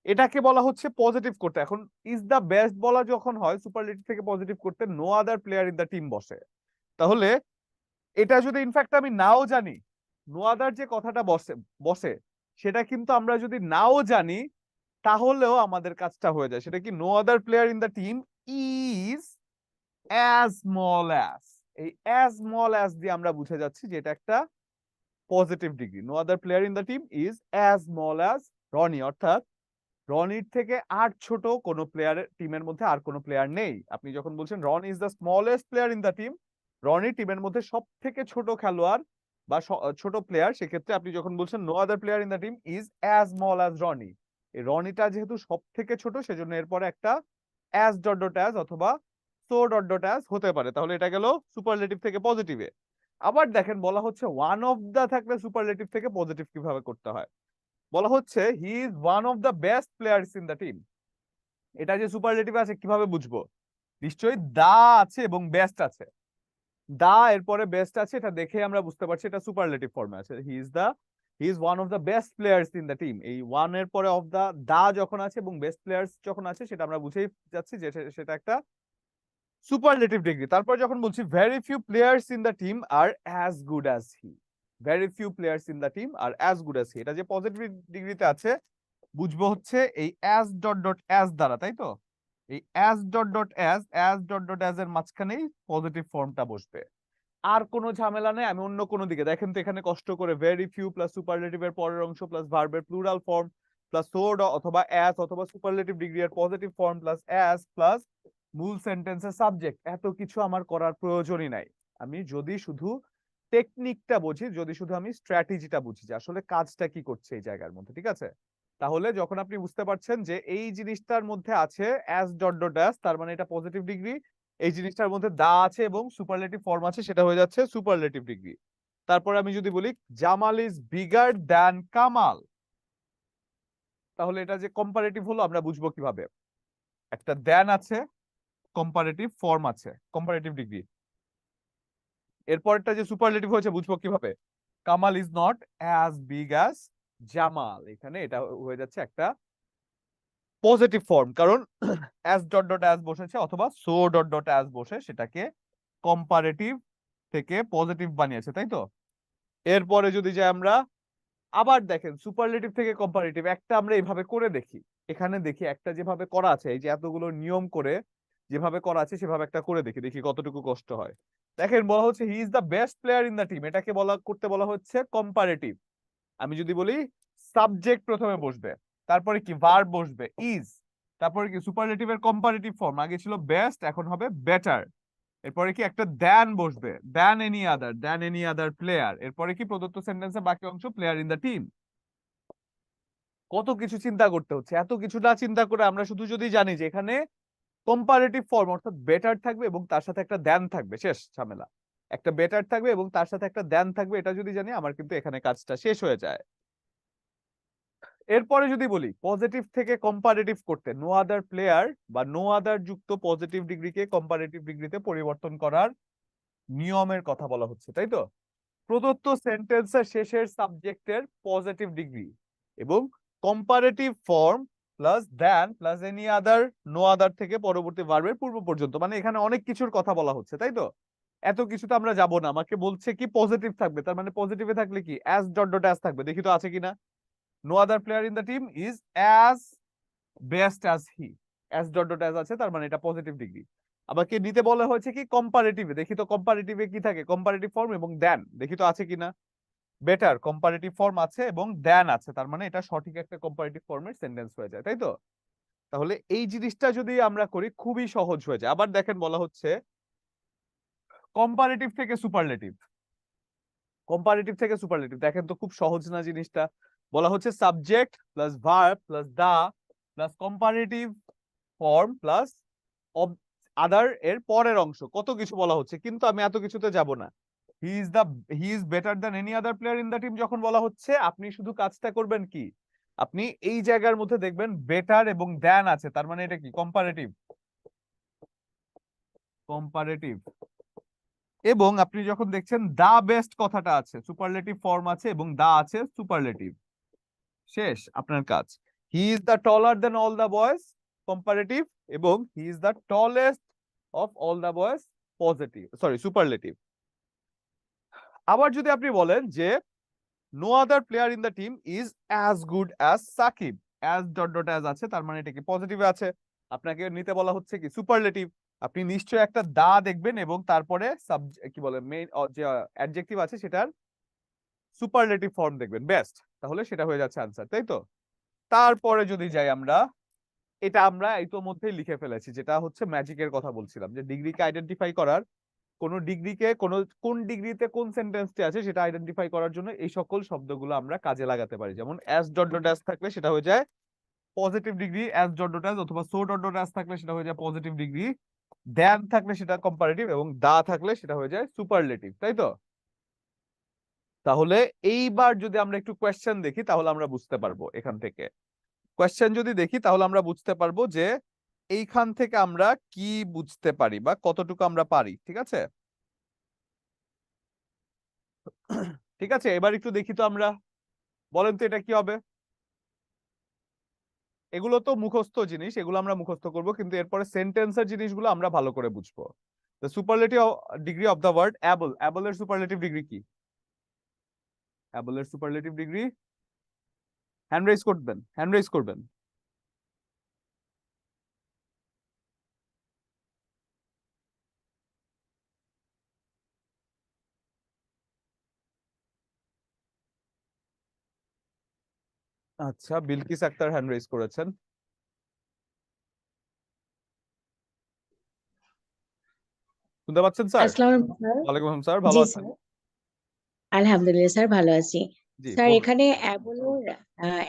এটাকে বলা হচ্ছে পজিটিভ করতে। এখন ইজ দ্য বেস্ট বলা যখন হয় সুপারলেটিভ থেকে পজিটিভ করতে no other player in the team বসে। তাহলে এটা যদি ইনফ্যাক্ট আমি নাও জানি, নো আদার যে কথাটা বসে বসে সেটা কিন্তু আমরা যদি নাও জানি তাহলেও আমাদের কাজটা হয়ে যায়। সেটা কি, no other player in the team is as small as. এই অ্যাজ স্মল অ্যাজ দিয়ে আমরা বুঝে যাচ্ছি যে এটা একটা positive degree. No other player in the team is as small as Roni, অর্থাৎ রনির থেকে আর ছোট কোনো প্লেয়ার টিমের মধ্যে আর কোনো প্লেয়ার নেই। আপনি যখন বলছেন Ron is the smallest player in the team, রনি টিমের মধ্যে সব থেকে ছোট খেলোয়াড় বা ছোট প্লেয়ার, সেক্ষেত্রে আপনি যখন বলছেন no other player in the team is as small as Roni, এই রনিটা যেহেতু সব থেকে ছোট সেজন্য এরপরে একটা অ্যাজ ডট ডট অ্যাজ অথবা সো ডট ডট অ্যাজ হতে পারে। তাহলে এটা গেল সুপারলেটিভ থেকে পজিটিভে। আবার দেখেন বলা হচ্ছে ওয়ান অফ দা থাকলে সুপারলেটিভ থেকে পজিটিভ কিভাবে করতে হয়। বলা হচ্ছে he is one of the best players in the team. এটা যে সুপারলেটিভ আছে কিভাবে বুঝবো? নিশ্চয়ই দা আছে এবং বেস্ট আছে। দা এরপরে বেস্ট আছে, এটা দেখে আমরা বুঝতে পারছি এটা সুপারলেটিভ ফর্মে আছে। He is one of the best players in the team. এই ওয়ান এর পরে অফ দা দা যখন আছে এবং বেস্ট প্লেয়ার্স যখন আছে সেটা আমরা বুঝেই যাচ্ছি যে সেটা একটা সুপারলেটিভ ডিগ্রি। তারপর যখন বলছি very few players in the team are as good as he, very few players in the team are as good as he, এটা যে পজিটিভ ডিগ্রিতে আছে বুঝবো হচ্ছে এই অ্যাজ ডট ডট অ্যাজ দ্বারা, তাই তো? এই as dot dot as dot dot as এর মাঝখানেই পজিটিভ ফর্মটা বসবে। আর কোনো ঝামেলা নেই, আমি অন্য কোনো দিকে দেখেন তো এখানে কষ্ট করে ভেরি ফিউ প্লাস সুপারলেটিভ এর পরের অংশ প্লাস ভার্বের প্লুরাল ফর্ম প্লাস সোড অথবা অ্যাজ অথবা সুপারলেটিভ ডিগ্রি এর positive form plus as plus মূল সেন্টেন্সের সাবজেক্ট, এত কিছু আমার করার প্রয়োজনই নাই। আমি যদি শুধু টেকনিকটা বুঝি, যদি শুধু আমি স্ট্র্যাটেজিটা বুঝি যে আসলে কাজটা কি করছে এই জায়গার মধ্যে, ঠিক আছে? তাহলে যখন আপনি বুঝতে পারছেন যে এই জিনিসটার মধ্যে আছে অ্যাজ ডট ডট অ্যাজ, তার মানে এটা পজিটিভ ডিগ্রি, এই জিনিসটার মধ্যে দা আছে এবং সুপারলেটিভ ফর্ম আছে, সেটা হয়ে যাচ্ছে সুপারলেটিভ ডিগ্রি। তারপরে আমি যদি বলি Jamal is bigger than Kamal, তাহলে এটা যে কম্পারেটিভ হলো আমরা বুঝবো কিভাবে? একটা দ্যান আছে, কম্পারেটিভ ফর্ম আছে, কম্পারেটিভ ডিগ্রি। এরপরটা যে সুপারলেটিভ হয়েছে বুঝবো কিভাবে? Kamal is not as big as Jamal, এখানে এটা হয়ে যাচ্ছে একটা পজিটিভ ফর্ম, কারণ অ্যাজ ডট ডট অ্যাজ বসেছে অথবা সো ডট ডট অ্যাজ বসে সেটাকে কম্পারেটিভ থেকে পজিটিভ বানিয়েছে, তাই তো? এরপরে যদি যে আমরা আবার দেখেন সুপারলেটিভ থেকে কম্পারেটিভ একটা আমরা এইভাবে করে দেখি, এখানে দেখি একটা যেভাবে করা আছে, এই যে এতগুলো নিয়ম করে যেভাবে করা আছে সেভাবে একটা করে দেখি, দেখি কতটুকু কষ্ট হয়। দেখেন বলা হচ্ছে হি is the best player in the team, এটাকে করতে বলা হচ্ছে কম্পারেটিভ। আমি যদি বলি সাবজেক্ট প্রথমে বসবে, তারপরে কি ভার্ব বসবে ইজ, তারপরে কি সুপারলেটিভের কম্পারেটিভ ফর্ম, আগে ছিল বেস্ট এখন হবে বেটার, এরপরে কি একটা দ্যান বসবে, দ্যান এনি আদার প্লেয়ার, এরপরে কি প্রদত্ত সেন্টেন্সের বাকি অংশ প্লেয়ার ইন দ্য টিম। কত কিছু চিন্তা করতে হচ্ছে, এত কিছু না চিন্তা করে আমরা শুধু যদি জানি যে এখানে কম্পারেটিভ ফর্ম অর্থাৎ বেটার থাকবে এবং তার সাথে একটা দ্যান থাকবে, শেষ ঝামেলা। একটা বেটার থাকবে এবং তার সাথে একটা দ্যান থাকবে, এটা যদি জানি আমার কিন্তু এখানে কাজটা শেষ হয়ে যায়। এরপরে যদি বলি পজিটিভ থেকে কম্পারেটিভ করতে নো আদার প্লেয়ার বা নো আদার যুক্ত পজিটিভ ডিগ্রিকে কম্পারেটিভ ডিগ্রিতে পরিবর্তন করার নিয়মের কথা বলা হচ্ছে, তাই তো? প্রদত্ত সেন্টেন্সের শেষের সাবজেক্টের পজিটিভ ডিগ্রি এবং comparative form plus than plus any other no other থেকে পরবর্তী ভার্বের পূর্ব পর্যন্ত, মানে এখানে অনেক কিছুর কথা বলা হচ্ছে, তাই তো? এত কিছুতে আমরা যাব না, আমাকে বলছে কি পজিটিভ থাকবে, তার মানে পজিটিভে থাকলে কি অ্যাজ ডট ডট অ্যাজ থাকবে, দেখি তো আছে কিনা। No other player in the team is as best as he, as dot dot as আছে, তার মানে এটা পজিটিভ ডিগ্রি। আমাকে নিতে বলা হয়েছে কি কম্পারেটিভে, দেখি তো কম্পারেটিভে কি থাকে, কম্পারেটিভ ফর্ম এবং দেন, দেখি তো আছে কিনা। বেটার কম্পারেটিভ ফর্ম আছে এবং দেন আছে, তার মানে এটা সঠিক একটা কম্পারেটিভ ফর্মের সেন্টেন্স হয়ে যায়, তাই তো? তাহলে এই জিনিসটা যদি আমরা করি খুবই সহজ হয়ে যায়। আবার দেখেন বলা হচ্ছে কম্পারেটিভ থেকে সুপারলেটিভ, কম্পারেটিভ থেকে সুপারলেটিভ, দেখেন তো খুব সহজ না জিনিসটা? বলা হচ্ছে subject plus verb plus the plus comparative form plus other এর পরের অংশ, কত কিছু বলা হচ্ছে, কিন্তু আমি এত কিছুতে যাব না। He is better than any other player in the team যখন বলা হচ্ছে, আপনি শুধু কাজটা করবেন কি, আপনি এই জায়গার মধ্যে দেখবেন বেটার এবং দ্যান আছে, তার মানে এটা কি কম্পারেটিভ, কম্পারেটিভ। এবং আপনি যখন দেখছেন দা বেস্ট কথাটা আছে, সুপারলেটিভ ফর্ম আছে এবং দা আছে সুপারলেটিভ, শেষ আপনার কাজ। He is the taller than all the boys comparative, এবং he is the tallest of all the boys positive, sorry superlative. আবার যদি আপনি বলেন যে no other player in the team is as good as Sakib, as dot dot as আছে, তার মানে এটা কি পজিটিভে আছে, আপনাকে নিতে বলা হচ্ছে কি সুপারলেটিভ। আপনি নিশ্চয়ই একটা দা দেখবেন এবং তারপরে কি বলে মেইন যে অ্যাডজেক্টিভ আছে সেটার সুপারলেটিভ ফর্ম দেখবেন, বেস্ট, তাহলে সেটা হয়ে যাচ্ছে আনসার, তাই তো? তারপরে যদি যাই আমরা, এটা আমরা ইতোমধ্যেই লিখে ফেলেছি, যেটা হচ্ছে ম্যাজিকের কথা বলছিলাম, যে ডিগ্রিকে আইডেন্টিফাই করার, কোন ডিগ্রিকে কোন ডিগ্রিতে কোন সেন্টেন্সটি আছে সেটা আইডেন্টিফাই করার জন্য এই সকল শব্দগুলো আমরা কাজে লাগাতে পারি। যেমন অ্যাজ ডট ডট অ্যাজ থাকলে সেটা হয়ে যায় positive degree as dot dot as, অথবা সো ডট ডট অ্যাজ থাকলে সেটা হয়ে যায় পজিটিভ ডিগ্রি, দ্যান থাকলে সেটা কম্পারেটিভ, এবং দা থাকলে সেটা হয়ে যায় সুপারলেটিভ, তাই তো? তাহলে এইবার যদি আমরা একটু কোয়েশ্চেন দেখি তাহলে আমরা বুঝতে পারবো, এখান থেকে কোয়েশ্চেন যদি দেখি তাহলে আমরা বুঝতে পারবো যে এইখান থেকে আমরা কি বুঝতে পারি বা কতটুকু আমরা পারি, ঠিক আছে? ঠিক আছে, এবার একটু দেখি তো আমরা, বলেন তো এটা কি হবে? এগুলো তো মুখস্থ জিনিস, এগুলো আমরা মুখস্থ করব, কিন্তু এরপরে সেন্টেন্সের জিনিসগুলো আমরা ভালো করে বুঝবো। The superlative degree of the word able, অ্যাবলের সুপারলেটিভ ডিগ্রি কি? অ্যাবলের সুপারলেটিভ ডিগ্রি, হ্যান্ড রেজ করবেন, হ্যান্ড রেজ করবেন। আচ্ছা, বিলকিস আক্তার হ্যান্ড রেজ করেছেন। শুনতে পাচ্ছেন স্যার? আসসালামু আলাইকুম স্যার। ওয়ালাইকুম আসসালাম স্যার, ভালো জি আছেন? স্যার, আলহামদুলিল্লাহ স্যার, ভালো আছি। জি স্যার বলুন। এখানে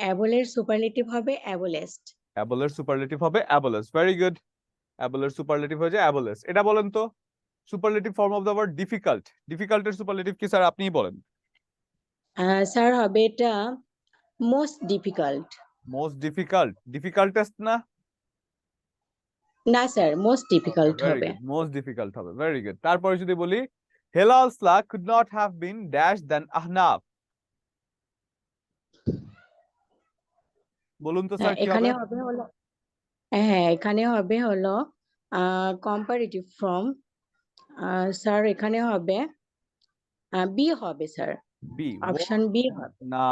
অ্যাবলের সুপারলেটিভ হবে অ্যাবলেস্ট। অ্যাবলের সুপারলেটিভ হবে অ্যাবলেস, ভেরি গুড। অ্যাবলের সুপারলেটিভ হয়ে যায় অ্যাবলেস। এটা বলেন তো superlative form of the word difficult, ডিফিকাল্টের সুপারলেটিভ কি স্যার, আপনিই বলেন। স্যার হবে এটা most difficult. Most difficult, difficultest না? না sir, most okay, difficult very হবে। গুড, মোস্ট ডিফিকাল্ট হবে, ভেরি গুড। তারপরে যদি বলি Helal Salah could not have been dash than Ahnaf, বলুন তো স্যার কি হবে? এখানে হবে হলো, হ্যাঁ এখানে হবে হলো কম্পারেটিভ ফর্ম। স্যার এখানে হবে বি হবে স্যার, বি, অপশন বি হবে। না,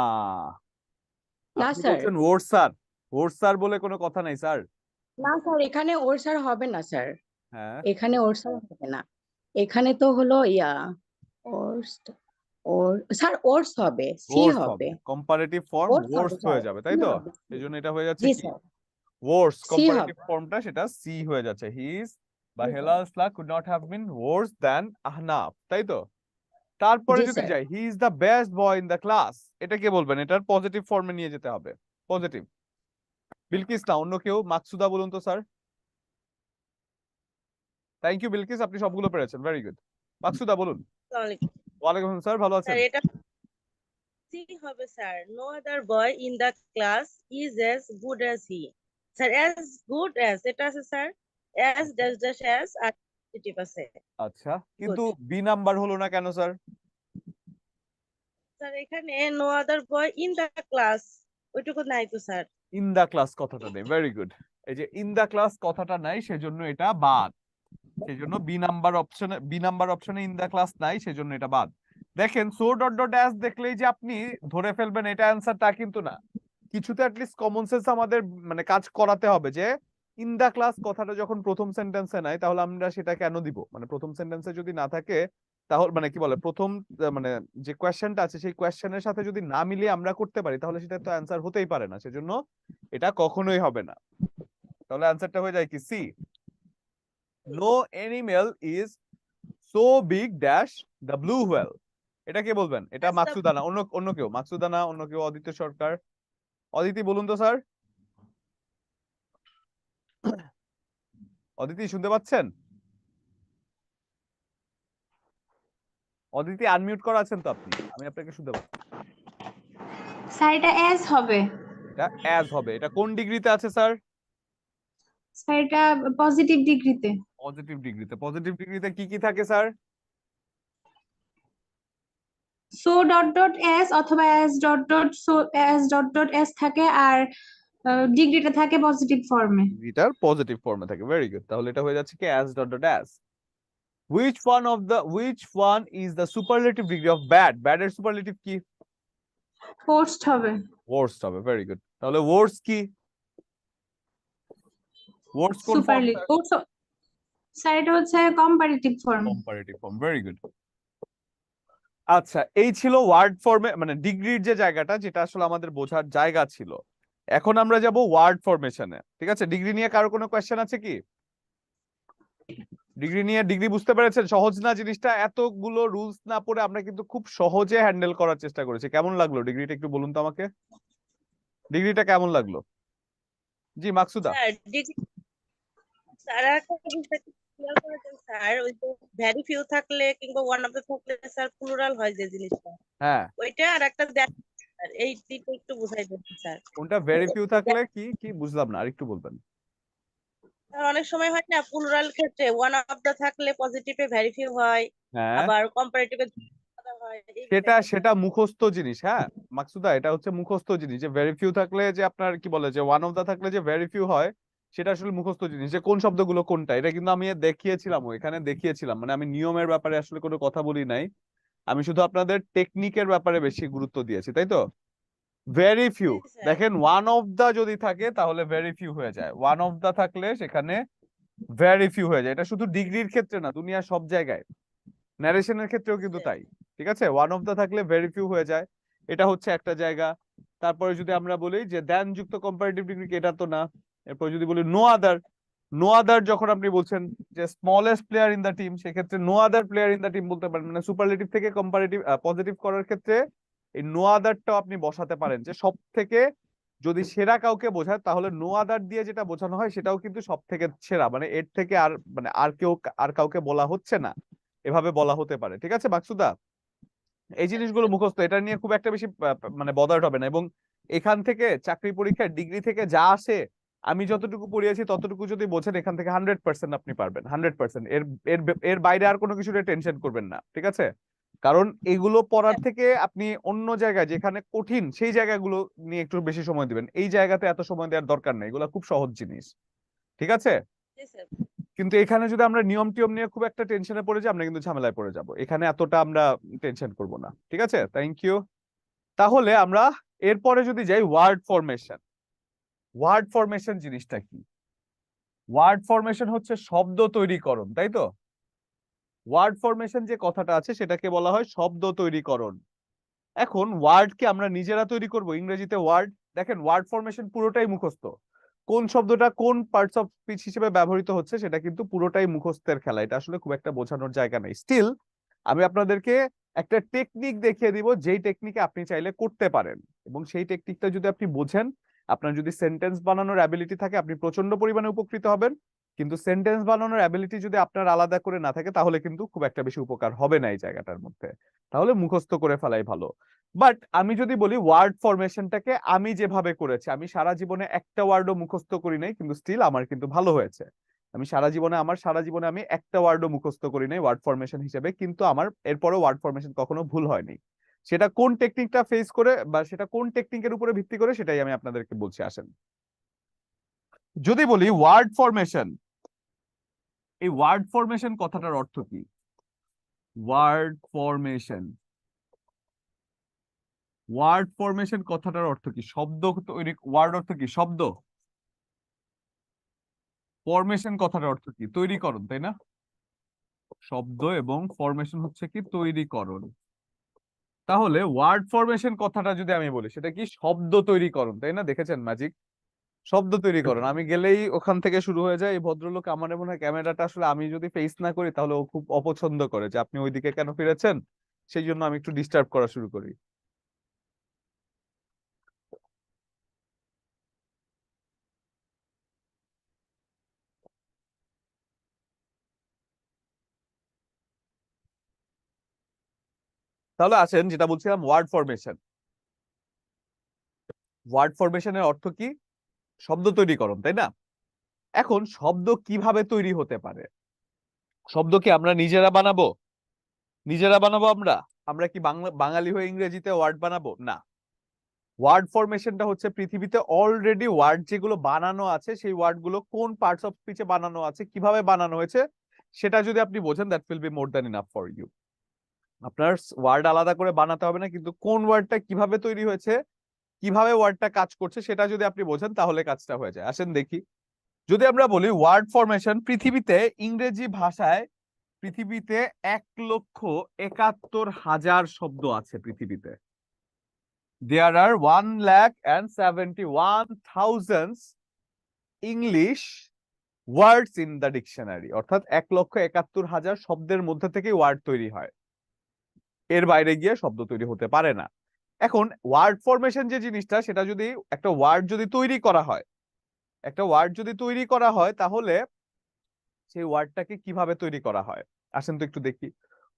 না আপনি স্যার, বলছেন ওর স্যার, ওর স্যার বলে কোনো কথা নাই স্যার। না স্যার, এখানে ওর স্যার হবে না স্যার, হ্যাঁ, এখানে ওর স্যার হবে না। এখানে তো হলো ওর্স, ওর স্যার ওর্স হবে, সি ওর্স হবে। হবে, কম্পারেটিভ ফর্ম ওর্স হবে ওর্স স্যার, হয়ে যাবে, সি তাই তো? হবে, এই জন্য এটা হয়ে যাচ্ছে জি কি স্যার, ওর্স, সি কম্পারেটিভ হবে, ফর্মটা সেটা সি হয়ে যাচ্ছে, হিজ বা জি sir, Helal Salah could not have been worse than Ahnaf, তাই তো? তারপরে জি যদি স্যার। যাই he is the best boy in the class, এটা কে বলবেন? এটার পজিটিভ ফর্মে নিয়ে যেতে হবে, পজিটিভ। বিলকিস না, অন্য কেউ? মাকসুদা বলুন তো স্যার। থ্যাংক ইউ বিলকিস, আপনি সবগুলো পেরেছেন, ভেরি গুড। মাকসুদা বলুন। আসসালামু ওয়ালাইকুম আসসালাম স্যার, ভালো স্যার, আছেন? এটা সি হবে sir. No other boy in the class is as good as he. Sir as good as এটা আছে স্যার, অ্যাজ আচ্ছা, ড্যাশ ড্যাশ অ্যাজ আর পজিটিভ আছে। আচ্ছা, কিন্তু গুড বি নাম্বার হলো না কেন স্যার? স্যার, এখানে no other boy in the class ওইটুকু নাই তো স্যার। ইন দা ক্লাস কথাটা নেই, ভেরি গুড। এই যে ইন দা ক্লাস কথাটা নাই সেজন্য এটা বাদ, সেজন্য বি নাম্বার অপশনে ইন দা ক্লাস নাই, সেজন্য এটা বাদ। দেখেন সো ডট ডট অ্যাজ দেখলেই যে আপনি ধরে ফেলবেন এটা অ্যান্সার, তা কিন্তু না। কিছুতে অ্যাটলিস্ট কমন সেন্স আমাদের মানে কাজ করাতে হবে, যে ইন দা ক্লাস কথাটা যখন প্রথম সেন্টেন্সে নাই তাহলে আমরা সেটা কেন দিব, মানে প্রথম সেন্টেন্সে যদি না থাকে তাহলে মানে কি বলে প্রথম মানে যে কোয়েশ্চেনটা আছে সেই কোয়েশ্চেনের সাথে যদি না মিলিয়ে আমরা করতে পারি তাহলে সেটা তো অ্যান্সার হতেই পারে না, সেজন্য এটা কখনোই হবে না। তাহলে অ্যান্সারটা হয়ে যায় কি C, no animal is so big dash the blue whale, এটা কে বলবেন? এটা As the মাকসুদা না, অন্য অন্য কেউ? মাকসুদা না, অন্য কেউ? অদিত্য সরকার, অদিতি বলুন তো স্যার। অদিতি শুনতে পাচ্ছেন? অদিতি আনমিউট করা আছেন তো আপনি? আমি আপনাকে শুনতে পাচ্ছি। স্যার এটা এস হবে। এটা অ্যাজ হবে, এটা কোন ডিগ্রিতে আছে স্যার? স্যার এটা পজিটিভ ডিগ্রিতে। পজিটিভ ডিগ্রিতে। পজিটিভ ডিগ্রিতে কি কি থাকে sir? So dot dot as অথবা as dot dot so as dot dot as থাকে আর ডিগ্রিটা থাকে পজিটিভ ফর্মে। এটার পজিটিভ ফর্মে থাকে, ভেরি গুড। তাহলে এটা হয়ে যাচ্ছে কি as dot dot as. Which one is the superlative degree of bad? Bad এর superlative কি? পোস্ট হবে। Worst হবে, ভেরি গুড। তাহলে worst কি? Worst কোন ফর্ম? সুপারলেটিভ স্যার এটা হচ্ছে comparative form. Comparative form, very good. আচ্ছা, এই ছিল ওয়ার্ড ফর্মে মানে ডিগ্রির যে জায়গাটা, যেটা আসলে আমাদের বোঝার জায়গা ছিল। এখন আমরা যাব ওয়ার্ড ফরমেশনে, ঠিক আছে? ডিগ্রি নিয়ে কারো কোনো কোয়েশ্চেন আছে কি? ডিগ্রি বুঝতে পেরেছেন? সহজ না জিনিসটা? এতগুলো রুলস না পড়ে আমরা কিন্তু খুব সহজে হ্যান্ডেল করার চেষ্টা করেছি। কেমন লাগলো ডিগ্রিটা, একটু বলুন তো আমাকে। ডিগ্রিটা কেমন লাগলো? জি মাকসুদা। স্যার ডিগ্রি স্যার একটা বিষয় ক্লিয়ার করে দেন স্যার, ওই যে ভেরি ফিউ থাকলে কিংবা ওয়ান অফ দ্য থাকলে স্যার প্লুরাল হয় যে জিনিসটা, হ্যাঁ, ওইটা আর একটা দেখ স্যার, এই দিকটা একটু বুঝাই দেন স্যার। কোনটা ভেরি ফিউ থাকলে কি কি বুঝলাম না, আরেকটু বলবেন। স্যার অনেক সময় হয় না প্লুরাল ক্ষেত্রে ওয়ান অফ দ্য থাকলে পজিটিভে ভেরি ফিউ হয়, হ্যাঁ, আবার কম্পারেটিভে হয়, এই সেটা বিষয়টা। সেটা মুখস্থ জিনিস। হ্যাঁ মাকসুদা, এটা হচ্ছে মুখস্থ জিনিস যে ভেরি ফিউ থাকলে যে আপনার কি বলে যে ওয়ান অফ দা থাকলে যে ভেরি ফিউ হয়, সেটা আসলে মুখস্থ জিনিস। যে কোন শব্দগুলো কোনটা, এটা কিন্তু আমি দেখিয়েছিলাম, এখানে দেখিয়েছিলাম। মানে আমি নিয়মের ব্যাপারে আসলে কোনো কথা বলি নাই, আমি শুধু আপনাদের টেকনিকের ব্যাপারে বেশি গুরুত্ব দিয়েছি, তাই তো? ভেরি ফিউ, জি স্যার। দেখেন ওয়ান অফ দা যদি থাকে তাহলে ভেরি ফিউ হয়ে যায়, ওয়ান অফ দা থাকলে সেখানে ভেরি ফিউ হয়ে যায়। এটা শুধু ডিগ্রির ক্ষেত্রে না, দুনিয়ার সব জায়গায়, ন্যারেশনের ক্ষেত্রেও কিন্তু তাই। ঠিক আছে, ওয়ান অফ দা থাকলে ভেরি ফিউ হয়ে যায়, এটা হচ্ছে একটা জায়গা। তারপরে যদি আমরা বলি যে দেন যুক্ত কম্পারেটিভ ডিগ্রি, এটা তো না। এরপর যদি বলি নো আদার, নো আদার যখন আপনি বলছেন যে smallest player in the team, সেক্ষেত্রে no other player in the team বলতে পারেন। মানে সুপারলেটিভ থেকে কম্পারেটিভ পজিটিভ করার ক্ষেত্রে এই নো আদারটাও আপনি বসাতে পারেন, যে সব থেকে যদি সেরা কাউকে বোঝায় তাহলে নো আদার দিয়ে যেটা বোঝানো হয় সেটাও কিন্তু সব থেকে সেরা, মানে এর থেকে আর মানে আর কাউকে বলা হচ্ছে না, এভাবে বলা হতে পারে। ঠিক আছে মাকসুদা, এই জিনিসগুলো মুখস্থ, এটা নিয়ে খুব একটা বেশি মানে বদার্ড হবে না। এবং এখান থেকে চাকরি পরীক্ষার ডিগ্রি থেকে যা আসে, আমি যতটুকু পড়িয়েছি ততটুকু যদি বোঝেন, এখান থেকে 100% আপনি পারবেন, 100%। এর এর এর বাইরে আর কোনো কিছু টেনশন করবেন না, ঠিক আছে? কারণ এগুলো পড়ার থেকে আপনি অন্য জায়গায় যেখানে কঠিন সেই জায়গাগুলো নিয়ে একটু বেশি সময় দিবেন, এই জায়গাতে এত সময় দেওয়ার দরকার নেই, এগুলো খুব সহজ জিনিস, ঠিক আছে? জি স্যার। কিন্তু এখানে যদি আমরা নিয়ম টিয়ম নিয়ে খুব একটা টেনশনে পড়ে যাই, আমরা কিন্তু ঝামেলায় পড়ে যাব। এখানে এতটা আমরা টেনশন করব না, ঠিক আছে? Thank you. তাহলে আমরা এরপরে যদি যাই ওয়ার্ড ফরমেশন। ওয়ার্ড ফরমেশন জিনিসটা কি? ওয়ার্ড ফরমেশন হচ্ছে শব্দ তৈরিকরণ, তাই তো? ওয়ার্ড ফরমেশন যে কথাটা আছে সেটাকে বলা হয় শব্দ তৈরিকরণ। এখন ওয়ার্ডকে আমরা নিজেরা তৈরি করব, ইংরেজিতে ওয়ার্ড। দেখেন ওয়ার্ড ফরমেশন পুরোটাই মুখস্থ, কোন শব্দটা কোন পার্টস অফ স্পিচ হিসেবে ব্যবহৃত হচ্ছে সেটা কিন্তু পুরোটাই মুখস্থের খেলা, এটা আসলে খুব একটা বোঝানোর জায়গা নেই। স্টিল আমি আপনাদেরকে একটা টেকনিক দেখিয়ে দিব, যেই টেকনিকে আপনি চাইলে করতে পারেন, এবং সেই টেকনিকটা যদি আপনি বোঝেন, আপনার যদি সেন্টেন্স বানানোর অ্যাবিলিটি থাকে, আপনি প্রচন্ড পরিমাণে উপকৃত হবেন। কিন্তু সেন্টেন্স বানানোর অ্যাবিলিটি যদি আপনার আলাদা করে না থাকে, তাহলে কিন্তু খুব একটা বেশি উপকার হবে না এই জায়গাটার মধ্যে। তাহলে মুখস্থ করে ফেলাই ভালো। বাট আমি যদি বলি ওয়ার্ড ফরমেশনটাকে আমি যেভাবে করেছি, আমি সারা জীবনে একটা ওয়ার্ডও মুখস্থ করি নাই, কিন্তু স্টিল আমার কিন্তু ভালো হয়েছে। আমি সারা জীবনে আমি একটা ওয়ার্ডও মুখস্থ করি নাই ওয়ার্ড ফরমেশন হিসেবে, কিন্তু আমার এরপরও ওয়ার্ড ফরমেশন কখনো ভুল হয়নি। সেটা কোন টেকনিকটা ফেস করে বা সেটা কোন টেকনিকের উপরে ভিত্তি করে, সেটাই আমি আপনাদেরকে বলছি। আসেন যদি বলি ওয়ার্ড ফরমেশন, এই ওয়ার্ড ফরমেশন কথাটার অর্থ কি? ওয়ার্ড ফরমেশন, ওয়ার্ড ফরমেশন কথাটার অর্থ কি? শব্দ তৈরি, ওয়ার্ড অর্থ কি? শব্দ। ফরমেশন কথাটার অর্থ কি? তৈরিকরণ, তাই না? শব্দ, এবং ফরমেশন হচ্ছে কি? তৈরিকরণ। তাহলে ওয়ার্ড ফরমেশন কথাটা যদি আমি বলি, সেটা কি? শব্দ তৈরিকরণ, তাই না? দেখেছেন ম্যাজিক, শব্দ তৈরিকরণ। আমি গেলেই ওখান থেকে শুরু হয়ে যায়। এই ভদ্রলোক, আমার মনে হয় ক্যামেরাটা আসলে আমি যদি ফেস না করি তাহলে ও খুব অপছন্দ করে যে আপনি ওইদিকে কেন ফিরেছেন, সেই জন্য আমি একটু ডিস্টার্ব করা শুরু করি। তাহলে আসেন, যেটা বলছিলাম ওয়ার্ড ফরমেশন। ওয়ার্ড ফরমেশনের অর্থ কি? শব্দ তৈরিকরণ, তাই না? এখন শব্দ কিভাবে তৈরি হতে পারে? শব্দ কি আমরা নিজেরা বানাবো? নিজেরা বানাবো আমরা? আমরা কি বাঙালি হয়ে ইংরেজিতে ওয়ার্ড বানাবো? না। ওয়ার্ড ফরমেশনটা হচ্ছে পৃথিবীতে অলরেডি ওয়ার্ড যেগুলো বানানো আছে সেই ওয়ার্ড গুলো কোন পার্টস অফ স্পিচে বানানো আছে, কিভাবে বানানো হয়েছে, সেটা যদি আপনি বোঝেন, that will be more than enough for you. আপনার ওয়ার্ড আলাদা করে বানাতে হবে না, কিন্তু কোন ওয়ার্ডটা কিভাবে তৈরি হয়েছে, কিভাবে ওয়ার্ডটা কাজ করছে সেটা যদি আপনি বোঝেন তাহলে কাজটা হয়ে যায়। আসেন দেখি, যদি আমরা বলি ওয়ার্ড ফরমেশন, পৃথিবীতে ইংরেজি ভাষায় পৃথিবীতে 1,71,000 শব্দ আছে পৃথিবীতে। There are 1,71,000 English words in the dictionary, অর্থাৎ 1,71,000 শব্দের মধ্যে থেকে ওয়ার্ড তৈরি হয়, এর বাইরে গিয়ে শব্দ তৈরি হতে পারে না। এখন ওয়ার্ড ফরমেশন যে জিনিসটা, সেটা যদি একটা ওয়ার্ড যদি তৈরি করা হয়, তাহলে সেই ওয়ার্ডটাকে কিভাবে তৈরি করা হয় আসেন তো একটু দেখি।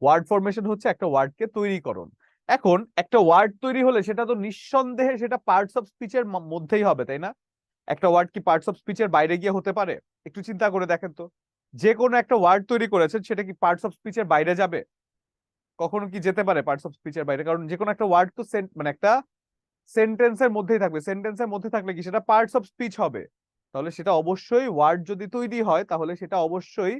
ওয়ার্ড ফরমেশন হচ্ছে একটা ওয়ার্ডকে তৈরিকরণ। এখন একটা ওয়ার্ড তৈরি হলে সেটা তো নিঃসন্দেহে সেটা পার্টস অফ স্পিচের মধ্যেই হবে, তাই না? একটা ওয়ার্ড কি পার্টস অফ স্পিচের বাইরে গিয়ে হতে পারে? একটু চিন্তা করে দেখেন তো, যে কোনো একটা ওয়ার্ড তৈরি করেছেন সেটা কি পার্টস অফ স্পিচের বাইরে যাবে? কখনো কি যেতে পারে পার্টস অফ স্পিচের বাইরে? কারণ যে কোনো একটা ওয়ার্ড তো মানে একটা সেন্টেন্সের মধ্যেই থাকবে, সেন্টেন্সের মধ্যে থাকলে কি সেটা পার্টস অফ স্পিচ হবে? তাহলে সেটা অবশ্যই, ওয়ার্ড যদি তৈরি হয় তাহলে সেটা অবশ্যই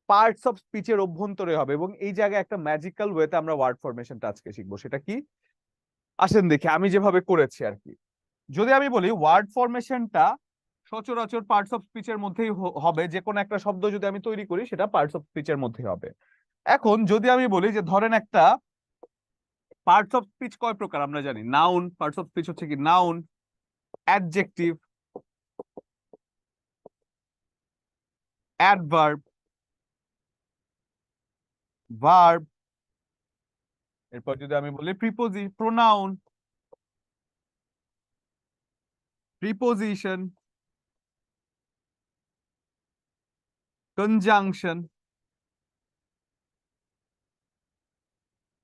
পার্টস অফ স্পিচের অভ্যন্তরে হবে। এবং এই জায়গায় একটা ম্যাজিক্যাল ওয়েতে আমরা ওয়ার্ড ফরমেশনটা আজকে শিখবো। সেটা কি আসেন দেখি, আমি যেভাবে করেছি আর কি। যদি আমি বলি ওয়ার্ড ফরমেশনটা সচরাচর পার্টস অফ স্পিচের মধ্যেই হবে, যে কোনো একটা শব্দ যদি আমি তৈরি করি সেটা পার্টস অফ স্পিচের মধ্যেই হবে। এখন যদি আমি বলি যে ধরেন একটা পার্টস অফ স্পিচ কয় প্রকার আমরা জানি। নাউন, পার্টস অফ স্পিচ হচ্ছে কি নাউন, অ্যাডজেক্টিভ, অ্যাডভার্ব, ভার্ব, এরপর যদি আমি বলি প্রোনাউন, প্রিপোজিশন, কনজাংশন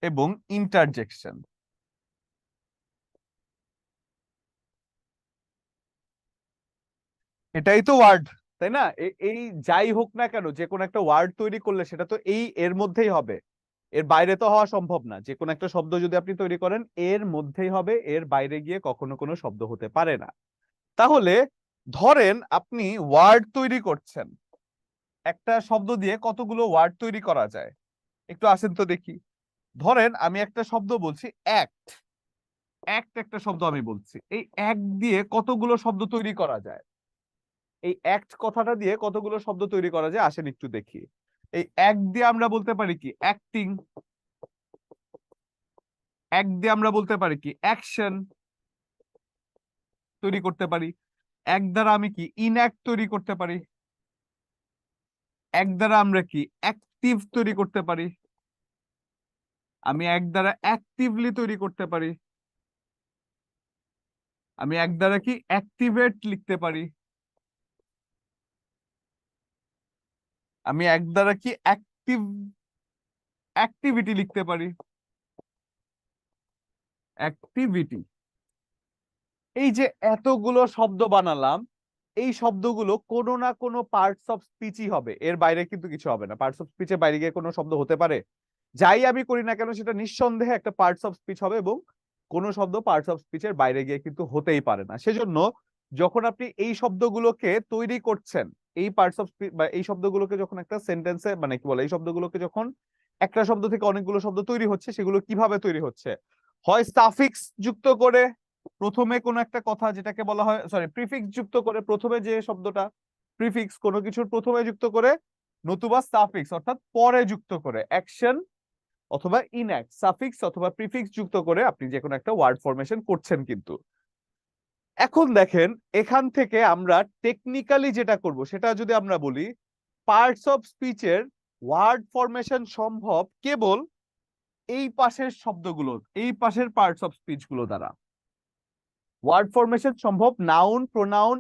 এবং ইন্টারজেকশন। এটাই তো ওয়ার্ড, তাই না? এই যাই হোক না কেন, যে কোনো একটা ওয়ার্ড তৈরি করলে সেটা তো এর মধ্যেই হবে, এর বাইরে তো হওয়া সম্ভব না। যে কোনো একটা শব্দ যদি আপনি তৈরি করেন এর মধ্যেই হবে, এর বাইরে গিয়ে কখনো কোনো শব্দ হতে পারে না। তাহলে ধরেন আপনি ওয়ার্ড তৈরি করছেন, একটা শব্দ দিয়ে কতগুলো ওয়ার্ড তৈরি করা যায় একটু আসেন তো দেখি। ধরেন আমি একটা শব্দ বলছি অ্যাক্ট, একটা শব্দ আমি বলছি, এই অ্যাক্ট দিয়ে কতগুলো শব্দ তৈরি করা যায়? এই অ্যাক্ট কথাটা দিয়ে কতগুলো শব্দ তৈরি করা যায় আসেন একটু দেখি। এই অ্যাক্ট দিয়ে আমরা বলতে পারি কি অ্যাক্টিং, অ্যাক্ট দিয়ে আমরা বলতে পারি কি অ্যাকশন তৈরি করতে পারি। এক দ্বারা আমি কি ইনঅ্যাক্ট তৈরি করতে পারি। এক দ্বারা আমরা কি অ্যাক্টিভ তৈরি করতে পারি। আমি এক দ্বারা অ্যাক্টিভলি তৈরি করতে পারি। আমি এক দ্বারা কি অ্যাক্টিভেট লিখতে পারি। আমি এক দ্বারা কি অ্যাক্টিভিটি লিখতে পারি। অ্যাক্টিভিটি। এই যে এতগুলো শব্দ বানালাম, এই শব্দগুলো কোনো না কোনো পার্টস অফ স্পিচই হবে, এর বাইরে কিন্তু কিছু হবে না। পার্টস অফ স্পিচের বাইরে গিয়ে কোনো শব্দ হতে পারে? যাই আমি করি না কেন সেটা নিঃসন্দেহে একটা পার্টস অফ স্পিচ হবে, এবং কোনো শব্দ পার্টস অফ স্পিচের বাইরে গিয়ে কিন্তু হতেই পারে না। সেজন্য যখন আপনি এই শব্দগুলোকে তৈরি করছেন, এই পার্টস অফ স্পিচ বা এই শব্দগুলোকে যখন একটা সেন্টেন্সে, মানে কি বলে, এই শব্দগুলোকে যখন একটা শব্দ থেকে অনেকগুলো শব্দ তৈরি হচ্ছে, সেগুলো কিভাবে তৈরি হচ্ছে? হয় সাফিক্স যুক্ত করে প্রথমে কোনো একটা কথা, যেটাকে বলা হয় প্রিফিক্স যুক্ত করে প্রথমে, যে শব্দটা প্রিফিক্স কোনো কিছুর প্রথমে যুক্ত করে, নতুবা সাফিক্স অর্থাৎ পরে যুক্ত করে, অ্যাকশন অথবা ইনঅ্যাক্ট, সাফিক্স অথবা প্রিফিক্স যুক্ত করে আপনি যে কোনো একটা ওয়ার্ড ফরমেশন করছেন। কিন্তু এখন দেখেন, এখান থেকে আমরা টেকনিক্যালি যেটা করব সেটা যদি আমরা বলি, পার্টস অফ স্পিচের ওয়ার্ড ফরমেশন সম্ভব কেবল এই পাশের শব্দগুলো, এই পাশের পার্টস অফ স্পিচ গুলো দ্বারা। ওয়ার্ড ফরমেশন সম্ভব noun, pronoun,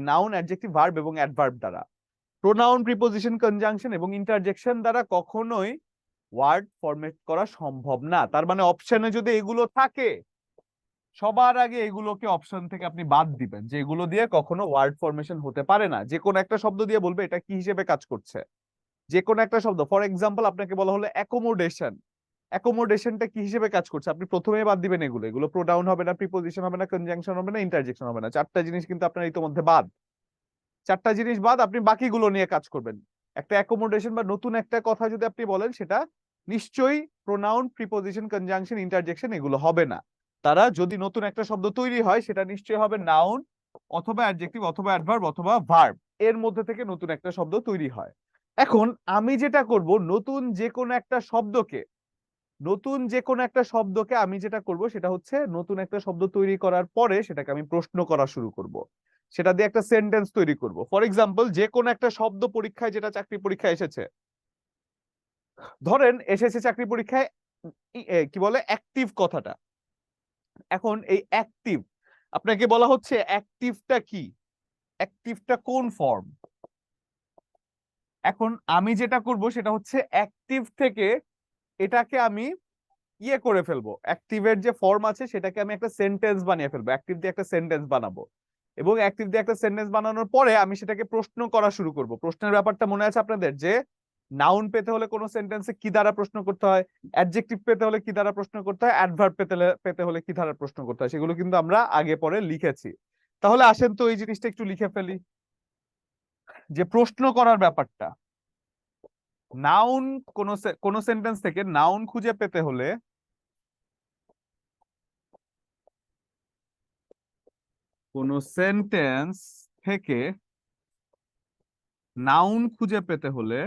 noun, adjective, verb এবং অ্যাডভার্ব দ্বারা। প্রোনাউন, প্রিপোজিশন, কনজাংশন এবং ইন্টারজেকশন দ্বারা কখনোই ওয়ার্ড ফরমেট করা সম্ভব না। তার মানে অপশনে যদি এগুলো থাকে, সবার আগে এগুলোকে অপশন থেকে আপনি বাদ দিবেন, যে এগুলো দিয়ে কখনো ওয়ার্ড ফরমেশন হতে পারে না। যে কোনো একটা শব্দ দিয়ে বলবে এটা কি হিসেবে কাজ করছে। যে কোনো একটা শব্দ, ফর এক্সাম্পল আপনাকে বলা হলো অ্যাকোমোডেশন, অ্যাকোমোডেশনটা কি হিসেবে কাজ করছে? আপনি প্রথমেই বাদ দিবেন এগুলো, এগুলো প্রোনাউন হবে না, প্রিপোজিশন হবে না, কনজাংশন হবে না, ইন্টারজেকশন হবে না। চারটা জিনিস কিন্তু আপনার ইতোমধ্যে বাদ। চারটা জিনিস বাদ, আপনি বাকিগুলো নিয়ে কাজ করবেন। একটা অ্যাকোমোডেশন বা নতুন একটা কথা যদি আপনি বলেন, সেটা নিশ্চয়ই প্রোনাউন, প্রিপোজিশন, কনজাংশন, ইন্টারজেকশন এগুলো হবে না। তারা যদি নতুন একটা শব্দ তৈরি হয়, সেটা নিশ্চয়ই হবে নাউন অথবা অ্যাডজেক্টিভ অথবা অ্যাডভার্ব অথবা ভার্ব, এর মধ্যে থেকে নতুন একটা শব্দ তৈরি হয়। এখন আমি যেটা করব, নতুন যে কোনো একটা শব্দকে আমি যেটা করব সেটা হচ্ছে, নতুন একটা শব্দ তৈরি করার পরে সেটাকে আমি প্রশ্ন করা শুরু করব, সেটা দিয়ে একটা সেন্টেন্স তৈরি করব। ফর এক্সাম্পল, যে কোনো একটা শব্দ পরীক্ষায়, যেটা চাকরি পরীক্ষায় এসেছে, ধরেন এসেছে চাকরি পরীক্ষায় কি বলে অ্যাক্টিভ কথাটা। এখন এই অ্যাক্টিভ, আপনাকে বলা হচ্ছে অ্যাক্টিভটা কি, অ্যাক্টিভটা কোন ফর্ম। এখন আমি যেটা করব সেটা হচ্ছে অ্যাক্টিভ থেকে এটাকে আমি করে ফেলবো, অ্যাক্টিভের যে ফর্ম আছে সেটাকে আমি একটা সেন্টেন্স বানিয়ে ফেলবো, অ্যাক্টিভ দিয়ে একটা সেন্টেন্স বানাবো। এবং অ্যাক্টিভ দিয়ে একটা সেন্টেন্স বানানোর পরে আমি সেটাকে প্রশ্ন করা শুরু করব। প্রশ্নের ব্যাপারটা মনে আছে আপনাদের, যে নাউন পেতে হলে কোনো সেন্টেন্সে কি দ্বারা প্রশ্ন করতে হয়, অ্যাডজেক্টিভ পেতে হলে কি দ্বারা প্রশ্ন করতে হয়, অ্যাডভার্ব পেতে হলে কি দ্বারা প্রশ্ন করতে হয়, সেগুলো কিন্তু আমরা আগে পরে লিখেছি। তাহলে আসেন তো এই জিনিসটা একটু লিখে ফেলি, যে প্রশ্ন করার ব্যাপারটা। নাউন, কোন সেন্টেন্স থেকে নাউন খুঁজে পেতে হলে, কোন সেন্টেন্স থেকে নাউন খুঁজে পেতে হলে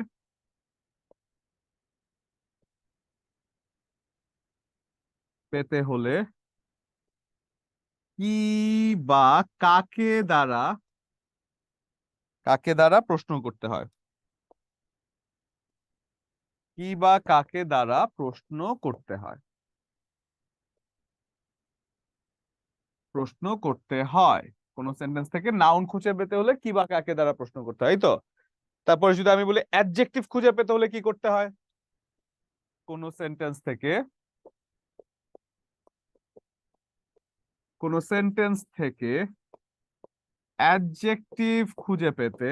কি বা কাকে দ্বারা প্রশ্ন করতে হয়, কি বা কাকে দ্বারা প্রশ্ন করতে হয়, প্রশ্ন করতে হয়। কোন সেন্টেন্স থেকে নাউন খুঁজে পেতে হলে কি বা কাকে দ্বারা প্রশ্ন করতে হয়, এই তো। তারপরে যদি আমি বলি অ্যাডজেক্টিভ খুঁজে পেতে হলে কি করতে হয়, কোন সেন্টেন্স থেকে অ্যাডজেক্টিভ খুঁজে পেতে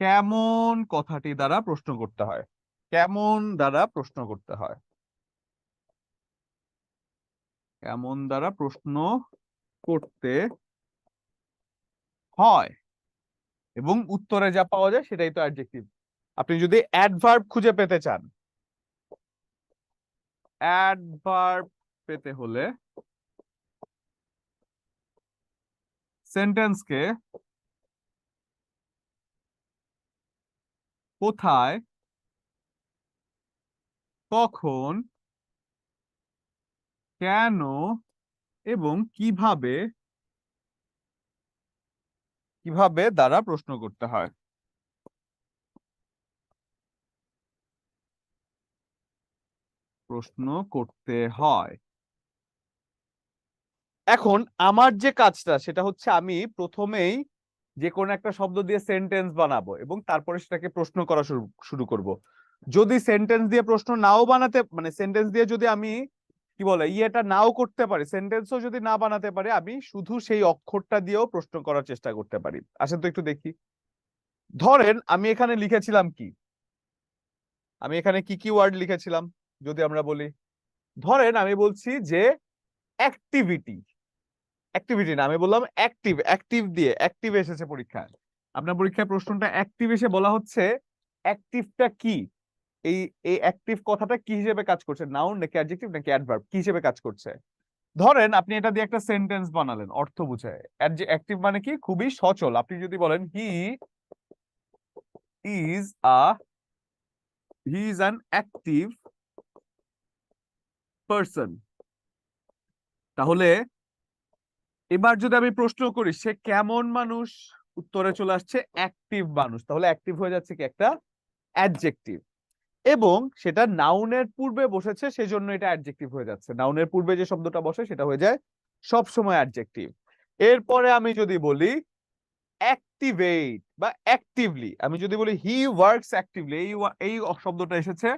কেমন কথাটি দ্বারা প্রশ্ন করতে হয়, কেমন দ্বারা প্রশ্ন করতে হয়, কেমন দ্বারা প্রশ্ন করতে হয়। এবং উত্তরে যা পাওয়া যায় সেটাই তো অ্যাডজেক্টিভ। আপনি যদি অ্যাডভার্ব খুঁজে পেতে চান, অ্যাডভার্ব পেতে হলে সেন্টেন্সকে কোথায়, কখন, কেন এবং কিভাবে দ্বারা প্রশ্ন করতে হয়, প্রশ্ন করতে হয়। এখন আমার যে কাজটা সেটা হচ্ছে, আমি প্রথমেই যে কোনো একটা শব্দ দিয়ে সেন্টেন্স বানাবো এবং তারপরে সেটাকে প্রশ্ন করা শুরু করব। যদি সেন্টেন্স দিয়ে প্রশ্ন নাও বানাতে, মানে সেন্টেন্স দিয়ে যদি আমি কি বলে এটা নাও করতে পারি, সেন্টেন্সও যদি না বানাতে পারি, আমি শুধু সেই অক্ষরটা দিয়েও প্রশ্ন করার চেষ্টা করতে পারি। আসেন তো একটু দেখি। ধরেন আমি এখানে লিখেছিলাম কি, আমি এখানে কি কি ওয়ার্ড লিখেছিলাম যদি আমরা বলি, ধরেন আমি বলছি যে অ্যাক্টিভিটি, অ্যাক্টিভিটি না, আমি বললাম অ্যাক্টিভ, অ্যাক্টিভ দিয়ে অ্যাক্টিভ এসেছে পরীক্ষায়। আপনার পরীক্ষায় প্রশ্নটা অ্যাক্টিভ এসে বলা হচ্ছে অ্যাক্টিভটা কি, এই এই অ্যাক্টিভ কথাটা কি হিসেবে কাজ করছে, নাউন নাকি অ্যাডজেক্টিভ নাকি অ্যাডভার্ব, কি হিসেবে কাজ করছে। ধরেন আপনি এটা দিয়ে একটা সেন্টেন্স বানালেন অর্থ বুঝায়। অ্যাক্টিভ মানে কি, খুবই সচল। আপনি যদি বলেন he is an active person, তাহলে এবার যদি আমি প্রশ্ন করি সে কেমন মানুষ, উত্তরে চলে আসছে অ্যাক্টিভ মানুষ। তাহলে অ্যাক্টিভ হয়ে যাচ্ছে কি, একটা অ্যাডজেক্টিভ, এবং সেটা নাউনের পূর্বে বসেছে, সেজন্য এটা অ্যাডজেক্টিভ হয়ে যাচ্ছে। নাউনের পূর্বে যে শব্দটা বসে সেটা হয়ে যায় সব সময় অ্যাডজেক্টিভ। এরপরে আমি যদি বলি অ্যাক্টিভেট বা অ্যাক্টিভলি, আমি যদি বলি হি ওয়ার্কস অ্যাক্টিভলি, এই শব্দটা এসেছে।